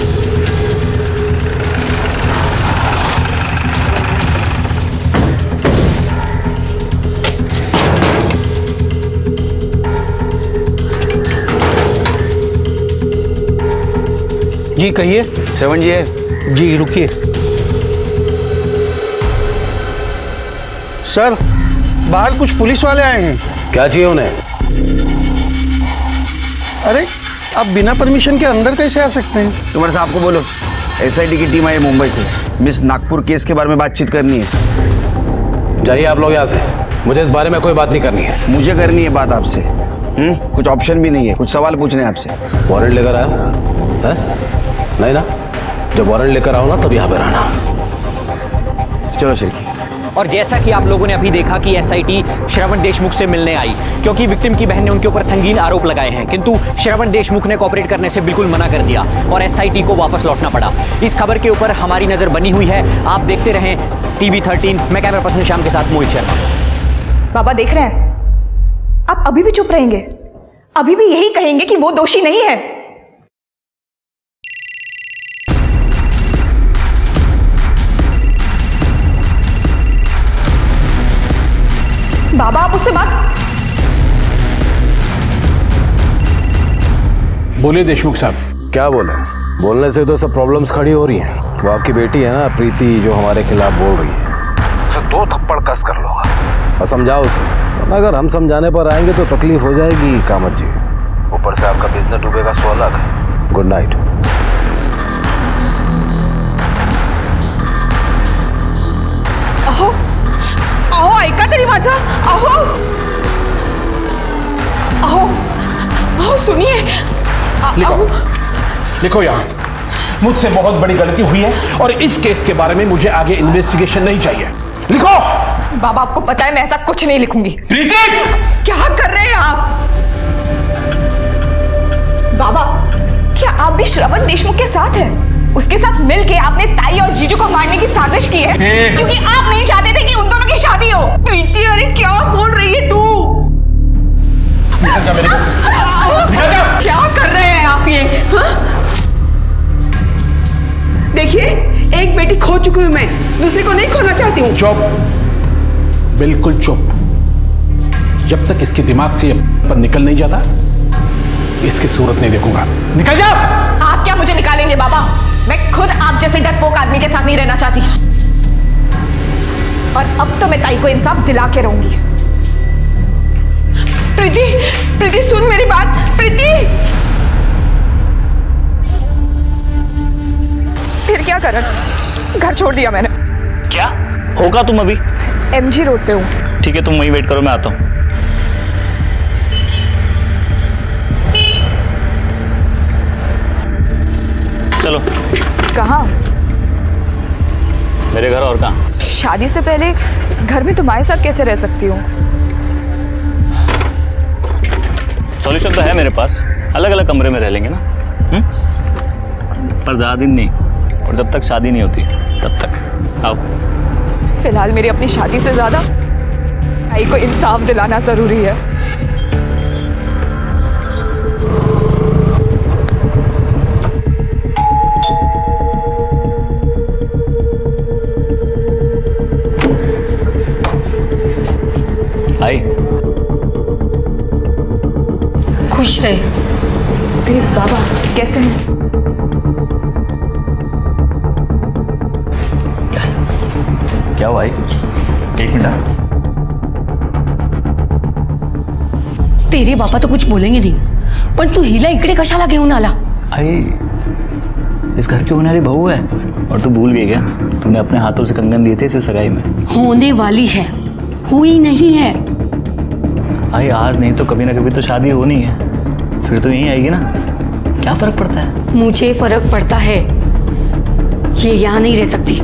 जी कहिए। श्रवण जी है? जी रुकिए। सर, बाहर कुछ पुलिस वाले आए हैं। क्या चाहिए उन्हें? अरे, आप बिना परमिशन के अंदर कैसे आ सकते हैं? तुम्हारे साहब को बोलो, एसआईटी की टीम आई है मुंबई से, मिस नागपुर केस के बारे में बातचीत करनी है। जाइए आप लोग यहाँ से, मुझे इस बारे में कोई बात नहीं करनी है। मुझे करनी है बात आपसे। कुछ ऑप्शन भी नहीं है, कुछ सवाल पूछने हैं आपसे। वारंट लेकर आया है? नहीं ना, जब वारंट लेकर आओ ना तब यहाँ पर आना। चलो श्री। और जैसा कि आप लोगों ने अभी देखा कि एसआईटी श्रवण देशमुख से मिलने आई क्योंकि विक्टिम की बहन ने उनके ऊपर संगीन आरोप लगाए हैं, किंतु श्रवण देशमुख ने कोऑपरेट करने से बिल्कुल मना कर दिया और एसआईटी को वापस लौटना पड़ा। इस खबर के ऊपर हमारी नजर बनी हुई है। आप देखते रहें टीवी 13। मैं कैमरा पर्सन श्याम के साथ मोहित शर्मा। बाबा देख रहे हैं, आप अभी भी चुप रहेंगे? अभी भी यही कहेंगे कि वो दोषी नहीं है? बाबा आप उससे बात। बोलिए देशमुख साहब। क्या बोले? बोलने से तो सब प्रॉब्लम्स खड़ी हो रही हैं। वो आपकी बेटी है ना प्रीति, जो हमारे खिलाफ बोल रही है, उसे 2 थप्पड़ कस कर लो और समझाओ उसे, वरना अगर हम समझाने पर आएंगे तो तकलीफ हो जाएगी कामत जी। ऊपर से आपका बिजनेस डूबेगा 100 लाख। Good night. अहो अहो ऐका तरी माझं। अहो अहो अहो सुनिए। लिखो यहाँ, मुझसे बहुत बड़ी गलती हुई है और इस केस के बारे में मुझे आगे इन्वेस्टिगेशन नहीं चाहिए। लिखो। बाबा आपको पता है मैं ऐसा कुछ नहीं लिखूंगी। प्रीति क्या कर रहे हैं आप? बाबा क्या आप भी श्रवण देशमुख के साथ हैं? उसके साथ मिलके आपने ताई और जीजू को मारने की साजिश की है क्योंकि आप नहीं चाहते थे कि उन दोनों की शादी हो। प्रीति अरे क्या बोल रही है तू? क्या कर रहे हैं आप ये? देखिए एक बेटी खो चुकी हूं मैं, दूसरी को नहीं खोना चाहती हूँ। चुप, बिल्कुल चुप। जब तक इसके दिमाग से पर निकल नहीं जाता इसकी सूरत नहीं देखूंगा। निकल जा। आप क्या मुझे निकालेंगे बाबा? मैं खुद आप जैसे डरपोक आदमी के साथ नहीं रहना चाहती और अब तो मैं ताई को इंसाफ दिला के रहूंगी। प्रीति प्रीति सुन मेरी बात। प्रीति फिर क्या करण? घर छोड़ दिया मैंने। क्या होगा? तुम अभी एमजी रोड पे हूँ। ठीक है, तुम वहीं वेट करो, मैं आता हूँ। चलो। कहाँ? मेरे घर। और कहाँ? शादी से पहले घर में तुम्हारे साथ कैसे रह सकती हूँ? सॉल्यूशन तो है मेरे पास, अलग अलग कमरे में रह लेंगे ना। पर ज्यादा दिन नहीं, और जब तक शादी नहीं होती तब तक। आओ। फिलहाल मेरी अपनी शादी से ज्यादा ताई को इंसाफ दिलाना जरूरी है। आई। खुश रहे। अरे बाबा कैसे हैं? क्या हुआ? एक मिनट। तेरे बापा तो कुछ बोलेंगे नहीं, पण तू हिला इकडे कशाला घेऊन आला? आई इस घर की होने वाली बहू है और तू भूल गई क्या? तूने अपने हाथों से कंगन दिए थे इसे सगाई में। होने वाली है, हुई नहीं है। आई आज नहीं तो कभी ना कभी तो शादी होनी है, फिर तो यहीं आएगी ना। क्या फर्क पड़ता है? मुझे फर्क पड़ता है, ये यहाँ नहीं रह सकती।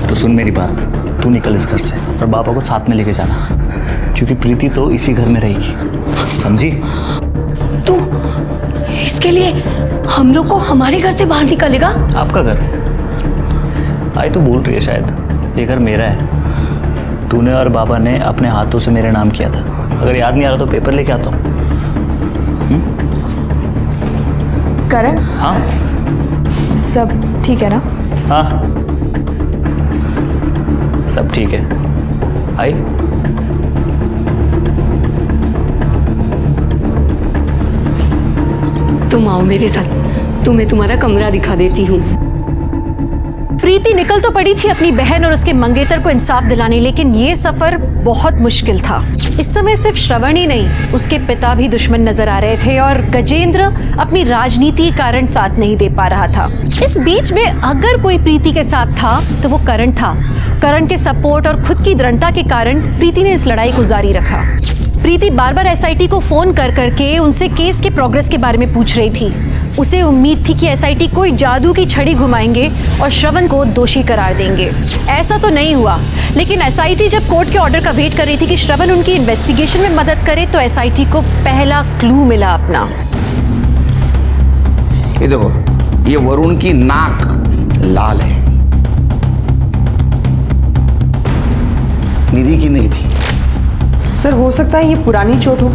तो सुन मेरी बात, तू निकल इस घर से और पापा को साथ में लेके जाना, क्योंकि प्रीति तो इसी घर में रहेगी, समझी? तू इसके लिए हम लोग को हमारे घर से बाहर निकालेगा? आपका घर? आई तो भूल रही है शायद, ये घर मेरा है। तूने और बाबा ने अपने हाथों से मेरे नाम किया था। अगर याद नहीं आ रहा तो पेपर लेके आता हूँ। करण? हाँ सब ठीक है ना? हाँ सब ठीक है। आई तुम आओ मेरे साथ, तुम्हें तुम्हारा कमरा दिखा देती हूँ। प्रीति निकल तो पड़ी थी अपनी बहन और उसके मंगेतर को इंसाफ दिलाने, लेकिन ये सफर बहुत मुश्किल था। इस समय सिर्फ श्रवण ही नहीं, उसके पिता भी दुश्मन नजर आ रहे थे और गजेंद्र अपनी राजनीति कारण साथ नहीं दे पा रहा था। इस बीच में अगर कोई प्रीति के साथ था तो वो करण था। करण के सपोर्ट और खुद की दृढ़ता के कारण प्रीति ने इस लड़ाई को जारी रखा। प्रीति बार बार एसआईटी को फोन कर करके उनसे केस के प्रोग्रेस के बारे में पूछ रही थी। उसे उम्मीद थी कि एसआईटी कोई जादू की छड़ी घुमाएंगे और श्रवण को दोषी करार देंगे। ऐसा तो नहीं हुआ, लेकिन एसआईटी जब कोर्ट के ऑर्डर का वेट कर रही थी कि श्रवण उनकी इन्वेस्टिगेशन में मदद करे, तो एसआईटी को पहला क्लू मिला अपना। ये देखो, ये वरुण की नाक लाल है, निधि की नहीं थी। सर हो सकता है ये पुरानी चोट हो।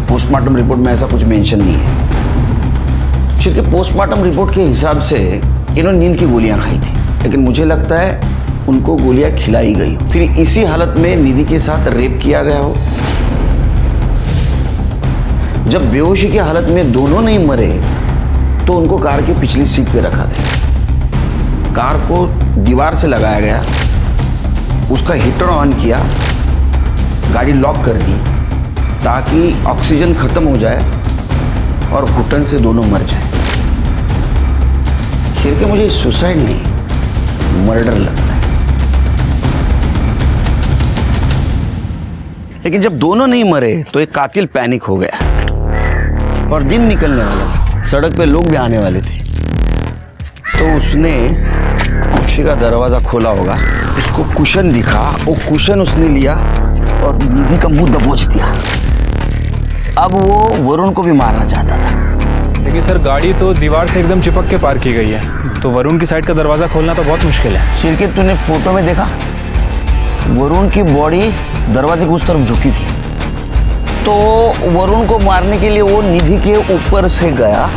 पोस्टमार्टम रिपोर्ट में ऐसा कुछ मेंशन नहीं है। क्योंकि पोस्टमार्टम रिपोर्ट के हिसाब से इन्होंने नींद की गोलियां खाई थी, लेकिन मुझे लगता है उनको गोलियां खिलाई गई, फिर इसी हालत में निधि के साथ रेप किया गया हो। जब बेहोशी की हालत में दोनों नहीं मरे तो उनको कार की पिछली सीट पे रखा था। कार को दीवार से लगाया गया, उसका हीटर ऑन किया, गाड़ी लॉक कर दी ताकि ऑक्सीजन खत्म हो जाए और घुटन से दोनों मर जाए। सिर के मुझे सुसाइड नहीं, मर्डर लगता है। लेकिन जब दोनों नहीं मरे तो एक कातिल पैनिक हो गया और दिन निकलने वाला था, सड़क पे लोग भी आने वाले थे, तो उसने पक्षी का दरवाजा खोला होगा, उसको कुशन दिखा, वो कुशन उसने लिया और निधि का मुंह दबोच दिया। अब वो वरुण को भी मारना चाहता था। लेकिन सर गाड़ी तो दीवार से एकदम चिपक के पार की गई है, तो वरुण की साइड का दरवाजा खोलना तो बहुत मुश्किल है। शिरकेत, तूने फोटो में देखा वरुण की बॉडी दरवाजे की उस तरफ झुकी थी, तो वरुण को मारने के लिए वो निधि के ऊपर से गया,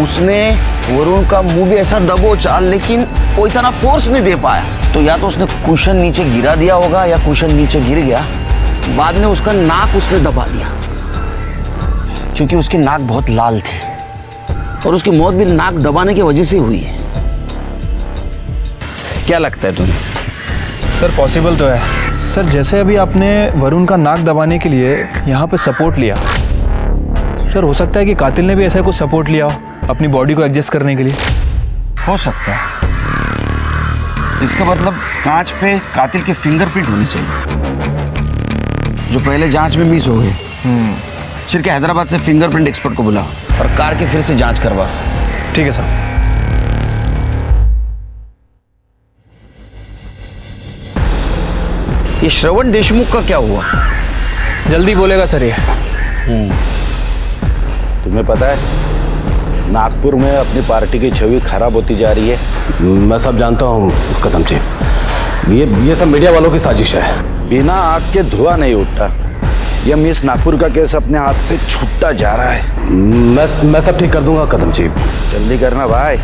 उसने वरुण का मुंह भी ऐसा दबोचा, लेकिन वो इतना फोर्स नहीं दे पाया, तो या तो उसने कुशन नीचे गिरा दिया होगा या कुशन नीचे गिर गया। बाद में उसका नाक उसने दबा दिया, क्योंकि उसकी नाक बहुत लाल थी और उसकी मौत भी नाक दबाने की वजह से हुई है। क्या लगता है तुम्हें? सर पॉसिबल तो है सर, जैसे अभी आपने वरुण का नाक दबाने के लिए यहाँ पे सपोर्ट लिया, सर हो सकता है कि कातिल ने भी ऐसा कुछ सपोर्ट लिया हो अपनी बॉडी को एडजस्ट करने के लिए। हो सकता है। इसका मतलब कांच पे कातिल के फिंगरप्रिंट होने चाहिए, जो पहले जांच में मिस हो गए। फिर के हैदराबाद से फिंगरप्रिंट एक्सपर्ट को बुलाओ और कार की फिर से जांच करवा। ठीक है सर। ये श्रवण देशमुख का क्या हुआ? जल्दी बोलेगा सर ये। तुम्हें पता है नागपुर में अपनी पार्टी की छवि खराब होती जा रही है। मैं सब जानता हूँ कदम जी, ये सब मीडिया वालों की साजिश है। बिना आग के धुआं नहीं उठता। यह मिस नागपुर का केस अपने हाथ से छूटता जा रहा है। मैं सब ठीक कर दूंगा कदम जी। जल्दी करना भाई,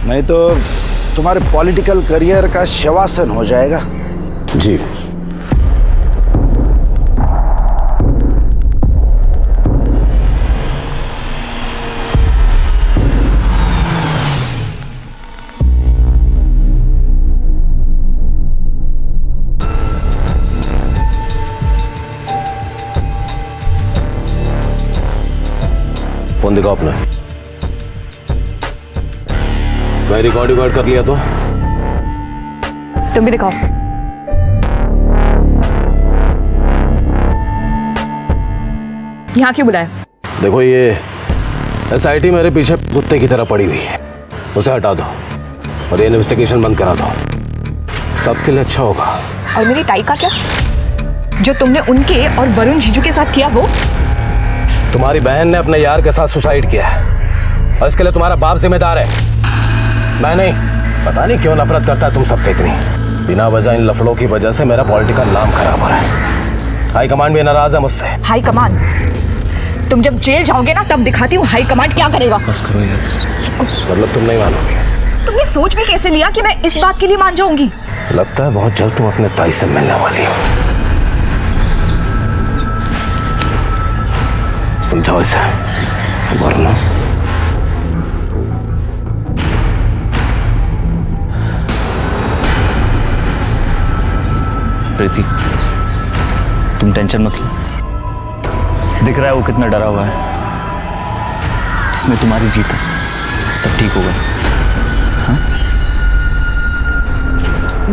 नहीं तो तुम्हारे पॉलिटिकल करियर का शवासन हो जाएगा। जी फोन दिखाओ अपना। मैं रिकॉर्ड कर लिया तो तुम भी दिखाओ। यहाँ क्यों बुलाया? देखो ये एसआईटी मेरे पीछे कुत्ते की तरह पड़ी हुई है, उसे हटा दो और ये इन्वेस्टिगेशन बंद करा दो, सबके लिए अच्छा होगा। और मेरी ताई का क्या? जो तुमने उनके और वरुण जीजू के साथ किया वो? तुम्हारी बहन ने अपने यार के साथ सुसाइड किया है और इसके लिए तुम्हारा बाप जिम्मेदार है, मैं नहीं। पता नहीं क्यों नफरत करता है तुम सबसे इतनी। बिना वजह इन लफड़ों की वजह से मेरा पॉलिटिकल नाम खराब हो रहा है। हाई कमांड भी नाराज है मुझसे। High command? तुम जब जेल जाओगे ना तब दिखाती हूँ हाई कमांड क्या करेगा। बस करो यार। मतलब तुम नहीं मानोगे? तुमने सोच में कैसे लिया कि मैं इस बात के लिए मान जाऊंगी? लगता है बहुत जल्द तुम अपने ताई से मिलने वाली हो। समझाओ इसे, वरना प्रीति तुम टेंशन मत लो, दिख रहा है वो कितना डरा हुआ है, इसमें तुम्हारी जीत है, सब ठीक होगा। हाँ?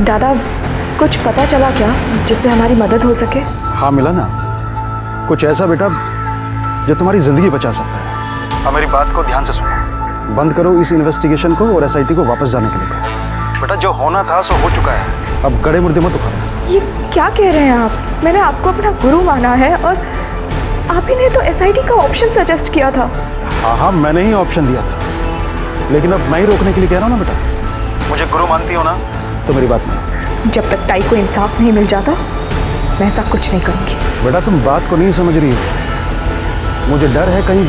दादा कुछ पता चला क्या जिससे हमारी मदद हो सके? हाँ मिला ना कुछ ऐसा बेटा जो तुम्हारी जिंदगी बचा सकता है। अब मेरी बात को ध्यान से सुनो, बंद करो इस इन्वेस्टिगेशन को और एसआईटी को वापस जाने के लिए कहो। बेटा जो होना था सो हो चुका है, अब गड़े मुर्दे मत उठाओ। ये क्या कह रहे हैं आप? मैंने आपको अपना गुरु माना है और आप ही ने तो एसआईटी का ऑप्शन सजेस्ट किया था। हाँ, मैंने ही ऑप्शन दिया था, लेकिन अब मैं ही रोकने के लिए कह रहा हूँ ना बेटा। मुझे गुरु मानती हो ना, तो मेरी बात मानो। जब तक टाई को इंसाफ नहीं मिल जाता मैं ऐसा कुछ नहीं करूंगी। बेटा तुम बात को नहीं समझ रही हो, मुझे डर है कहीं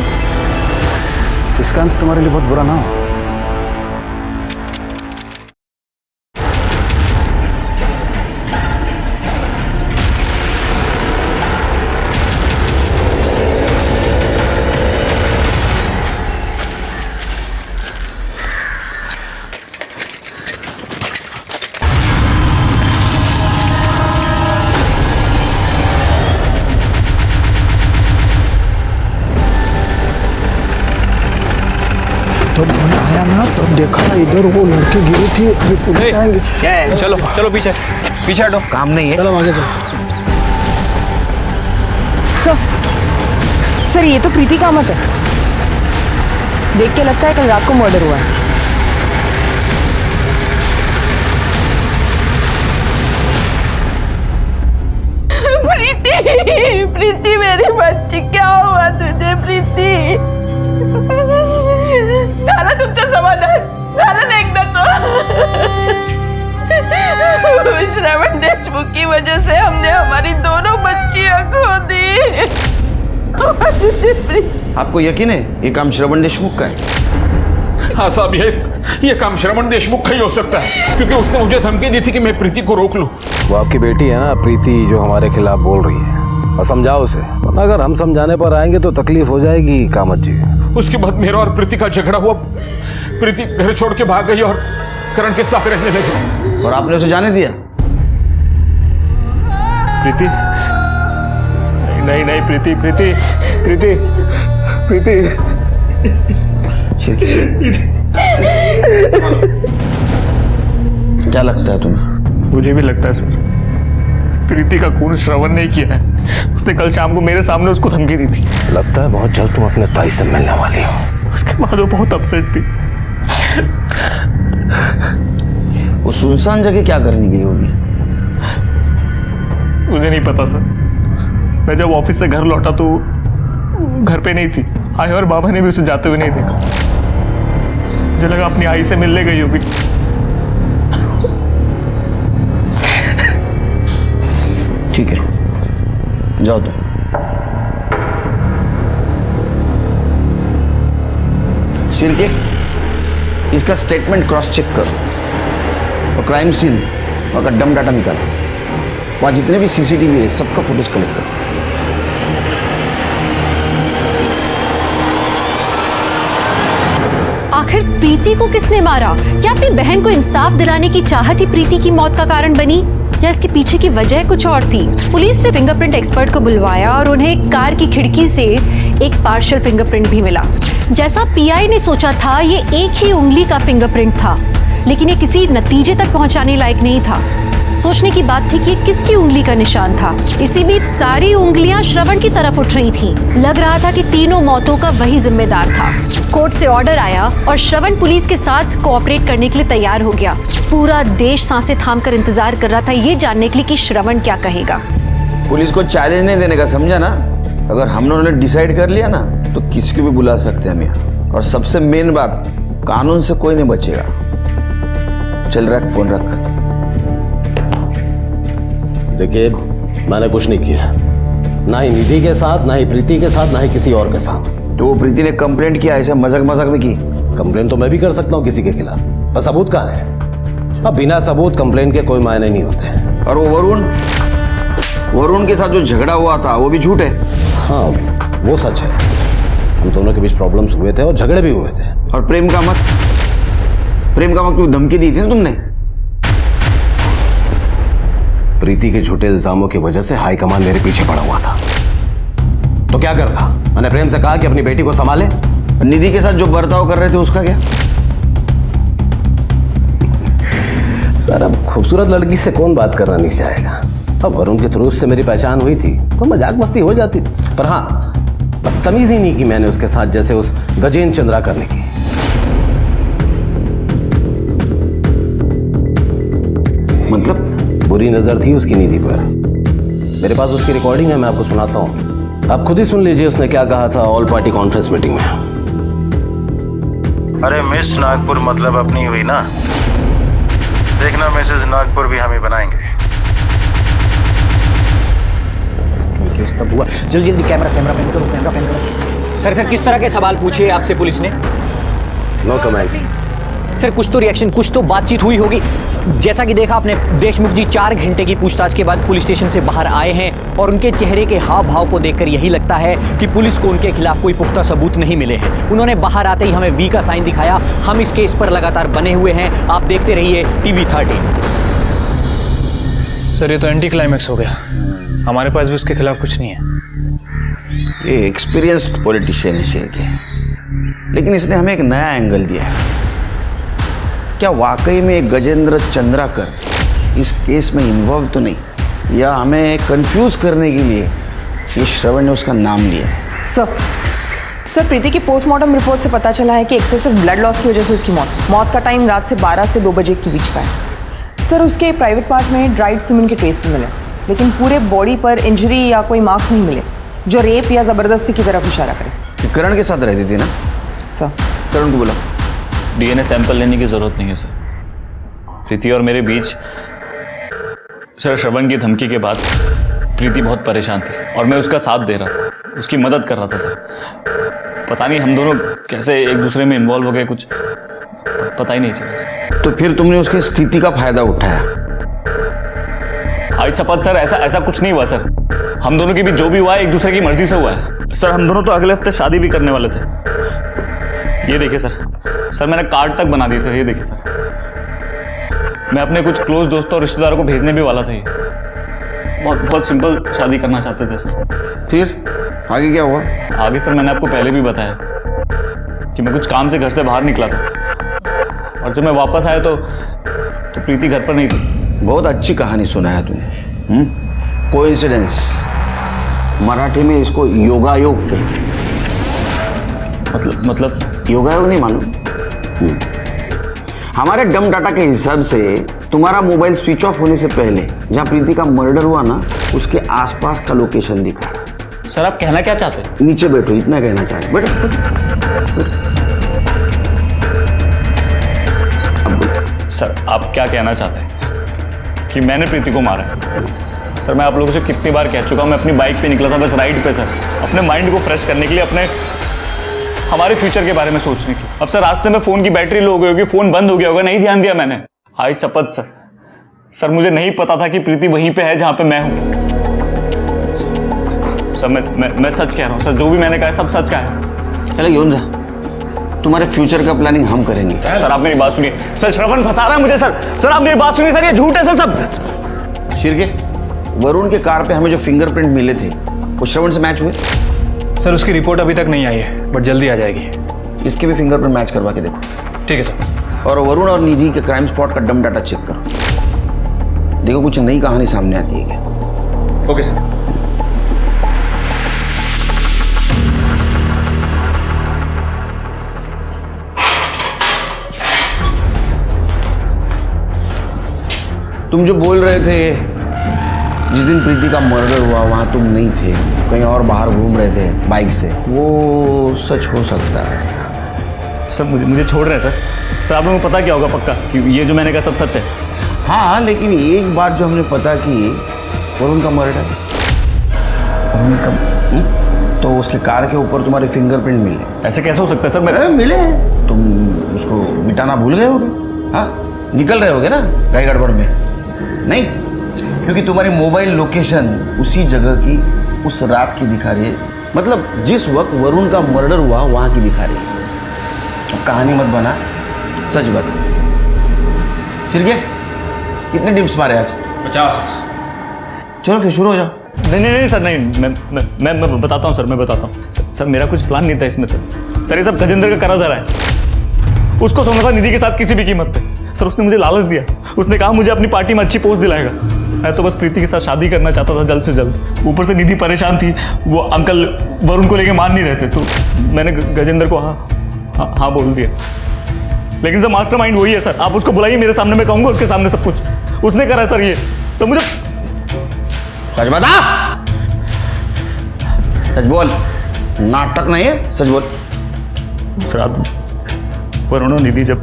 इसका अंत तुम्हारे लिए बहुत बुरा ना हो। तब मैं आया ना तब देखा इधर वो लड़के गिरे थे। अभी पुलिस आएंगे। क्या है? चलो चलो पीछे पीछे हटो, काम नहीं है। चलो आगे चलो। सर ये तो प्रीति कामत है। देख के लगता है कल रात को मर्डर हुआ है। प्रीति, प्रीति मेरी बच्ची, क्या हुआ तुझे प्रीति? झालं तुमचं समाधान झालं ना एकदाच? श्रवण देशमुख की वजह से हमने हमारी दोनों बच्चियां खो दी। आपको यकीन है ये काम श्रवण देशमुख का है? हाँ साहब, ये काम श्रवण देशमुख का ही हो सकता है, क्योंकि उसने मुझे धमकी दी थी कि मैं प्रीति को रोक लूं। वो आपकी बेटी है ना प्रीति, जो हमारे खिलाफ बोल रही है, और समझाओ उसे, वरना अगर हम समझाने पर आएंगे तो तकलीफ हो जाएगी कामत जी। उसके बाद मेरा और प्रीति का झगड़ा हुआ। प्रीति घर छोड़ के भाग गई और करण के साथ रहने लगी। और आपने उसे जाने दिया? प्रीति नहीं नहीं, प्रीति प्रीति प्रीति प्रीति क्या लगता है तुम्हें? मुझे भी लगता है सर, प्रीति का खून श्रवण ने किया है। उसने कल शाम को मेरे सामने उसको धमकी दी थी। लगता है बहुत जल्द तुम अपने ताई से मिलने वाली हो। उसके बाद वो बहुत अपसेट थी। वो सुनसान जगह क्या करने गई होगी? मुझे नहीं पता सर। मैं जब ऑफिस से घर लौटा तो घर पे नहीं थी। आई और बाबा ने भी उसे जाते हुए नहीं देखा। मुझे लगा अपनी आई से मिलने गई होगी। ठीक है, जाओ तो। सिरके, इसका स्टेटमेंट क्रॉस चेक करो और क्राइम सीन वहाँ का डम डाटा निकालो। वहाँ जितने भी सीसीटीवी है सबका फुटेज कलेक्ट करो। आखिर प्रीति को किसने मारा? क्या अपनी बहन को इंसाफ दिलाने की चाहत ही प्रीति की मौत का कारण बनी, या इसके पीछे की वजह कुछ और थी? पुलिस ने फिंगरप्रिंट एक्सपर्ट को बुलवाया और उन्हें कार की खिड़की से एक पार्शियल फिंगरप्रिंट भी मिला। जैसा पीआई ने सोचा था, ये एक ही उंगली का फिंगरप्रिंट था, लेकिन ये किसी नतीजे तक पहुंचाने लायक नहीं था। सोचने की बात थी कि ये किसकी उंगली का निशान था। इसी बीच सारी उंगलियां श्रवण की तरफ उठ रही थीं। लग रहा था कि तीनों मौतों का वही जिम्मेदार था। कोर्ट से ऑर्डर आया और श्रवण पुलिस के साथ कोऑपरेट करने के लिए तैयार हो गया। पूरा देश सांसें थामकर इंतजार कर रहा था ये जानने के लिए कि श्रवण क्या कहेगा। पुलिस को चैलेंज नहीं देने का, समझा ना? अगर हम लोगों ने डिसाइड कर लिया ना तो किसी को भी बुला सकते हैं हम यहाँ। और सबसे मेन बात, कानून से कोई नहीं बचेगा। चल रख, फोन रख। देखिए, मैंने कुछ नहीं किया, ना ही निधि के साथ, ना ही प्रीति के साथ, ना ही किसी और के साथ। तो वो प्रीति ने कंप्लेंट किया, ऐसा मजाक मजाक में की? कंप्लेंट तो मैं भी कर सकता हूँ किसी के खिलाफ, पर सबूत कहाँ है? अब बिना सबूत कंप्लेंट के कोई मायने नहीं होते। और वो वरुण के साथ जो झगड़ा हुआ था वो भी झूठ है? हाँ, वो सच है। हम दोनों के बीच प्रॉब्लम्स हुए थे और झगड़े भी हुए थे। और प्रेम का मत क्यों धमकी दी थी ना तुमने? प्रीति के झूठे इल्जामों की वजह से हाई कमान मेरे पीछे पड़ा हुआ था। तो क्या करता? मैंने प्रेम से कहा कि अपनी बेटी को संभाले। निधि के साथ जो बर्ताव कर रहे थे उसका क्या? सर, अब खूबसूरत लड़की से कौन बात करना नहीं चाहेगा। अब वरुण के थ्रू से मेरी पहचान हुई थी तो मजाक मस्ती हो जाती थी। पर हाँ, बदतमीजी नहीं की मैंने उसके साथ जैसे उस गजेंद्र चंद्रा करने की। मतलब बुरी नजर थी उसकी निधि पर। मेरे पास उसकी रिकॉर्डिंग है, मैं आपको सुनाता हूँ, आप खुद ही सुन लीजिए उसने क्या कहा था ऑल पार्टी कॉन्फ्रेंस मीटिंग में। अरे मिस नागपुर मतलब अपनी हुई ना, देखना मिसेस नागपुर भी हम ही बनाएंगे। जल्दी जल्दी कैमरा पैन करो। सर किस तरह के सवाल पूछे आपसे पुलिस ने? No comments. सर कुछ तो रिएक्शन, कुछ तो बातचीत हुई होगी। जैसा कि देखा आपने, देशमुख जी 4 घंटे की पूछताछ के बाद पुलिस स्टेशन से बाहर आए हैं और उनके चेहरे के हाव भाव को देखकर यही लगता है कि पुलिस को उनके खिलाफ कोई पुख्ता सबूत नहीं मिले हैं। उन्होंने बाहर आते ही हमें वी का साइन दिखाया। हम इस केस पर लगातार बने हुए हैं, आप देखते रहिए TV 13। सर ये तो एंटी क्लाइमैक्स हो गया, हमारे पास भी उसके खिलाफ कुछ नहीं है। ये एक्सपीरियंस्ड पॉलिटिशियन है शेर के, लेकिन इसने हमें एक नया एंगल दिया है। क्या वाकई में एक गजेंद्र चंद्राकर इस केस में इन्वॉल्व तो नहीं, या हमें कंफ्यूज करने के लिए ये श्रवण ने उसका नाम लिया है? सर प्रीति की पोस्टमार्टम रिपोर्ट से पता चला है कि एक्सेसिव ब्लड लॉस की वजह से उसकी मौत का टाइम रात से 12 से 2 बजे के बीच का है। सर उसके प्राइवेट पार्ट में ड्राइड सीमेंट के ट्रेसेस मिले, लेकिन पूरे बॉडी पर इंजरी या कोई मार्क्स नहीं मिले जो रेप या ज़बरदस्ती की तरफ इशारा करे। करण के साथ रहती थी ना? सर करण को बोला DNA सैंपल लेने की जरूरत नहीं है सर। प्रीति और मेरे बीच सर श्रवण की धमकी के बाद प्रीति बहुत परेशान थी और मैं उसका साथ दे रहा था, उसकी मदद कर रहा था सर। पता नहीं हम दोनों कैसे एक दूसरे में इन्वॉल्व हो गए, कुछ पता ही नहीं चला सर। तो फिर तुमने उसकी स्थिति का फायदा उठाया? आज शपथ सर, ऐसा कुछ नहीं हुआ सर। हम दोनों के बीच जो भी हुआ है एक दूसरे की मर्जी से हुआ है सर। हम दोनों तो अगले हफ्ते शादी भी करने वाले थे। ये देखिए सर मैंने कार्ड तक बना दिए थे, ये देखिए सर। मैं अपने कुछ क्लोज दोस्तों और रिश्तेदारों को भेजने भी वाला था। ये बहुत सिंपल शादी करना चाहते थे सर। फिर आगे क्या हुआ? आगे सर मैंने आपको पहले भी बताया कि मैं कुछ काम से घर से बाहर निकला था और जब मैं वापस आया तो प्रीति घर पर नहीं थी। बहुत अच्छी कहानी सुनाया तुमने। कोइंसिडेंस, मराठी में इसको योगायोग कहते हैं। मतलब योगायोग नहीं मालूम? हमारे डम डाटा के हिसाब से तुम्हारा मोबाइल स्विच ऑफ होने से पहले जहां प्रीति का मर्डर हुआ ना, उसके आसपास का लोकेशन दिखा। सर आप कहना क्या चाहते हैं? नीचे बैठो, इतना कहना चाहते। बैठो। सर आप क्या कहना चाहते हैं कि मैंने प्रीति को मारा? सर मैं आप लोगों से कितनी बार कह चुका हूं, मैं अपनी बाइक पे निकला था बस राइड पे सर, अपने माइंड को फ्रेश करने के लिए, अपने हमारे फ्यूचर के बारे में सोचने की। अब सर रास्ते में फोन की बैटरी लो गई होगी, फोन बंद हो गया होगा, नहीं ध्यान दिया मैंने। आई शपथ सर मुझे नहीं पता था कि प्रीति वहीं पे है जहां पे मैं हूं। सर मैं सच कह रहा हूं सर, जो भी मैंने कहा है सब सच का है सर। चलो यूं जा, तुम्हारे फ्यूचर का प्लानिंग हम करेंगे। सर आप मेरी बात सुनिए सर, श्रवण फंसा रहा है मुझे सर आप मेरी बात सुनिए सर, ये झूठ है सर सब। शिरके, वरुण के कार पे हमें जो फिंगरप्रिंट मिले थे वो श्रवण से मैच हुए? सर उसकी रिपोर्ट अभी तक नहीं आई है, बट जल्दी आ जाएगी। इसके भी फिंगरप्रिंट मैच करवा के देखो। ठीक है सर। और वरुण और निधि के क्राइम स्पॉट का डम डाटा चेक करो, देखो कुछ नई कहानी सामने आती है क्या। Okay sir. तुम जो बोल रहे थे जिस दिन प्रीति का मर्डर हुआ वहां तुम नहीं थे, कहीं और बाहर घूम रहे थे बाइक से, वो सच हो सकता है? सर मुझे छोड़ रहे हैं सर आप लोगों को पता क्या होगा पक्का कि ये जो मैंने कहा सब सच है? हाँ, लेकिन एक बात जो हमने पता की, वरुण का मर्डर, तो उसके कार के ऊपर तुम्हारे फिंगरप्रिंट मिले। ऐसे कैसे हो सकता है सर? मैं मिले, तुम उसको मिटाना भूल गए होगे। हाँ, निकल रहे होगे ना गाड़ी गड़बड़ में? नहीं, क्योंकि तुम्हारी मोबाइल लोकेशन उसी जगह की उस रात की दिखा रही है, मतलब जिस वक्त वरुण का मर्डर हुआ वहां की दिखा रही है। अब कहानी मत बना, सच बता। चिरके, कितने डिप्स मारे आज? 50। चलो फिर शुरू हो जाओ। नहीं सर, नहीं मैं बताता हूँ सर, मैं बताता हूँ सर, मेरा कुछ प्लान नहीं था इसमें सर ये सब गजेंद्र का करा धरा है। उसको सोना था निधि के साथ किसी भी कीमत पे। सर उसने मुझे लालच दिया, उसने कहा मुझे अपनी पार्टी में अच्छी पोस्ट दिलाएगा। मैं तो बस प्रीति के साथ शादी करना चाहता था जल्द से जल्द। ऊपर से निधि परेशान थी, वो अंकल वरुण को लेके मान नहीं रहे थे, तो मैंने गजेंद्र को हाँ बोल दिया। लेकिन सर मास्टरमाइंड वही है सर, आप उसको बुलाइए मेरे सामने, मैं कहूँगा उसके सामने सब कुछ उसने करा है सर। ये सब मुझे सच बता, सच बोल, नाटक नहीं है, सच बोल। रात वरुण और निधि जब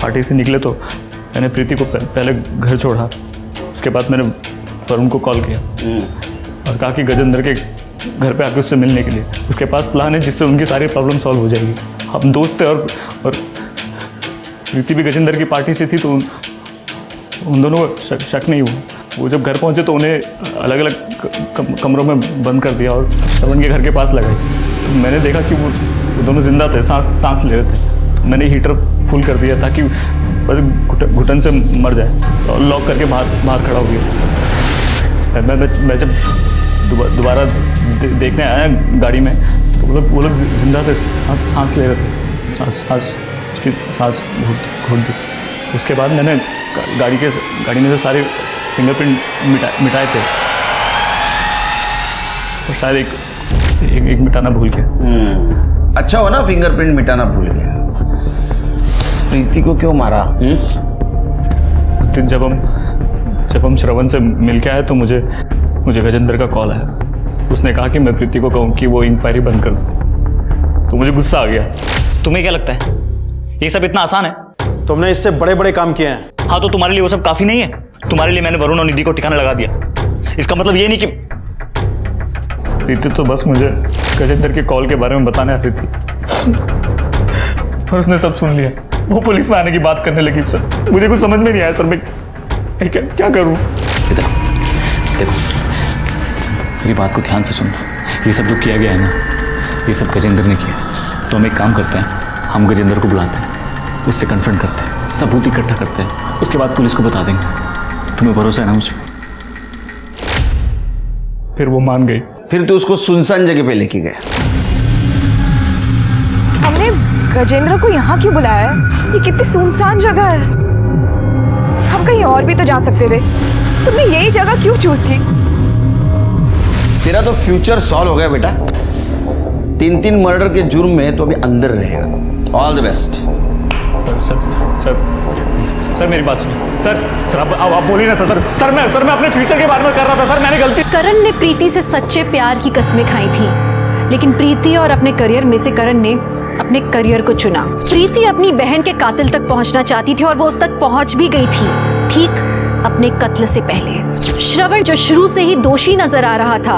पार्टी से निकले तो मैंने प्रीति को पहले घर छोड़ा, उसके बाद मैंने वरुण को कॉल किया और कहा कि गजेंद्र के घर पे आके उससे मिलने के लिए, उसके पास प्लान है जिससे उनकी सारी प्रॉब्लम सॉल्व हो जाएगी। हम दोस्त थे और प्रीति भी गजेंद्र की पार्टी से थी, तो उन दोनों को शक नहीं हुआ। वो जब घर पहुंचे तो उन्हें अलग अलग कमरों में बंद कर दिया और श्रवण के घर के पास लगाई। तो मैंने देखा कि वो दोनों जिंदा थे, सांस ले रहे थे। तो मैंने हीटर फुल कर दिया ताकि घुटन से मर जाए और लॉक करके बाहर खड़ा हो गया। मैं जब दोबारा देखने आया गाड़ी में तो वो लोग जिंदा थे, सांस ले रहे थे, उसकी सांस घुट दी। उसके बाद मैंने गाड़ी में से सारे फिंगरप्रिंट मिटाए थे और शायद एक मिटाना भूल गया। अच्छा हो ना फिंगरप्रिंट मिटाना भूल गया। प्रीति को क्यों मारा? उस दिन जब हम श्रवण से मिल के आए तो मुझे गजेंद्र का कॉल आया। उसने कहा कि मैं प्रीति को कहूँ कि वो इंक्वायरी बंद कर दे, तो मुझे गुस्सा आ गया। तुम्हें क्या लगता है ये सब इतना आसान है? तुमने इससे बड़े बड़े काम किए हैं। हाँ, तो तुम्हारे लिए वो सब काफी नहीं है? तुम्हारे लिए मैंने वरुण और निधि को ठिकाना लगा दिया, इसका मतलब ये नहीं कि प्रीति तो बस मुझे गजेंद्र के कॉल के बारे में बताने आती थी और उसने सब सुन लिया। वो पुलिस में आने की बात करने लगी। सर मुझे कुछ समझ में नहीं आया सर, मैं क्या करूं? देखो मेरी बात को ध्यान से सुनो। ये सब जो किया गया है ना, ये सब गजेंद्र ने किया। तो हम एक काम करते हैं, हम गजेंद्र को बुलाते हैं, उससे कन्फ्रंट करते हैं, सबूत इकट्ठा करते हैं, उसके बाद पुलिस को बता देंगे। तुम्हें भरोसा है ना मुझ पर? फिर वो मान गई। फिर तो उसको सुनसान जगह पे लेके गए। हमने गजेंद्र को यहाँ क्यों बुलाया है? ये कितनी सुनसान जगह है। हम कहीं और भी तो जा सकते थे, तुमने यही जगह क्यों चूज की? तेरा तो फ्यूचर सॉल्व हो गया बेटा। 3 मर्डर के जुर्म में तो अभी अंदर रहेगा। All the best. सर मेरी बात सुनिए। सर आप बोलिए ना सर मैं अपने फ्यूचर के बारे में कर रहा था सर, मैंने गलती। करण ने प्रीति से सच्चे प्यार की कस्में खाई थी, लेकिन प्रीति और अपने करियर में से करण ने अपने करियर को चुना। प्रीति अपनी बहन के कातिल तक पहुंचना चाहती थी और वो उस तक पहुंच भी गई थी, ठीक अपने कत्ल से पहले। श्रवण जो शुरू से ही दोषी नजर आ रहा था,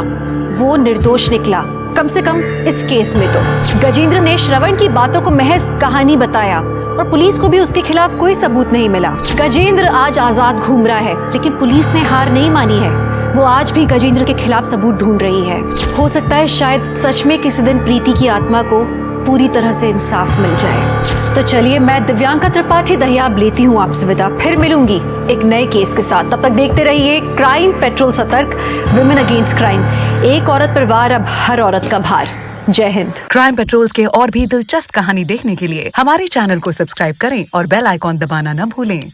वो निर्दोष निकला, कम से कम इस केस में तो। गजेंद्र ने श्रवण की बातों को महज कहानी बताया और पुलिस को भी उसके खिलाफ कोई सबूत नहीं मिला। गजेंद्र आज आजाद घूम रहा है, लेकिन पुलिस ने हार नहीं मानी है। वो आज भी गजेंद्र के खिलाफ सबूत ढूंढ रही है। हो सकता है शायद सच में किसी दिन प्रीति की आत्मा को पूरी तरह से इंसाफ मिल जाए। तो चलिए, मैं दिव्यांका त्रिपाठी दहियाब लेती हूँ आपसे विदा। फिर मिलूंगी एक नए केस के साथ। तब तक देखते रहिए क्राइम पेट्रोल सतर्क, विमेन अगेंस्ट क्राइम। एक औरत पर वार, अब हर औरत का भार। जय हिंद। क्राइम पेट्रोल्स के और भी दिलचस्प कहानी देखने के लिए हमारे चैनल को सब्सक्राइब करें और बेल आइकॉन दबाना न भूलें।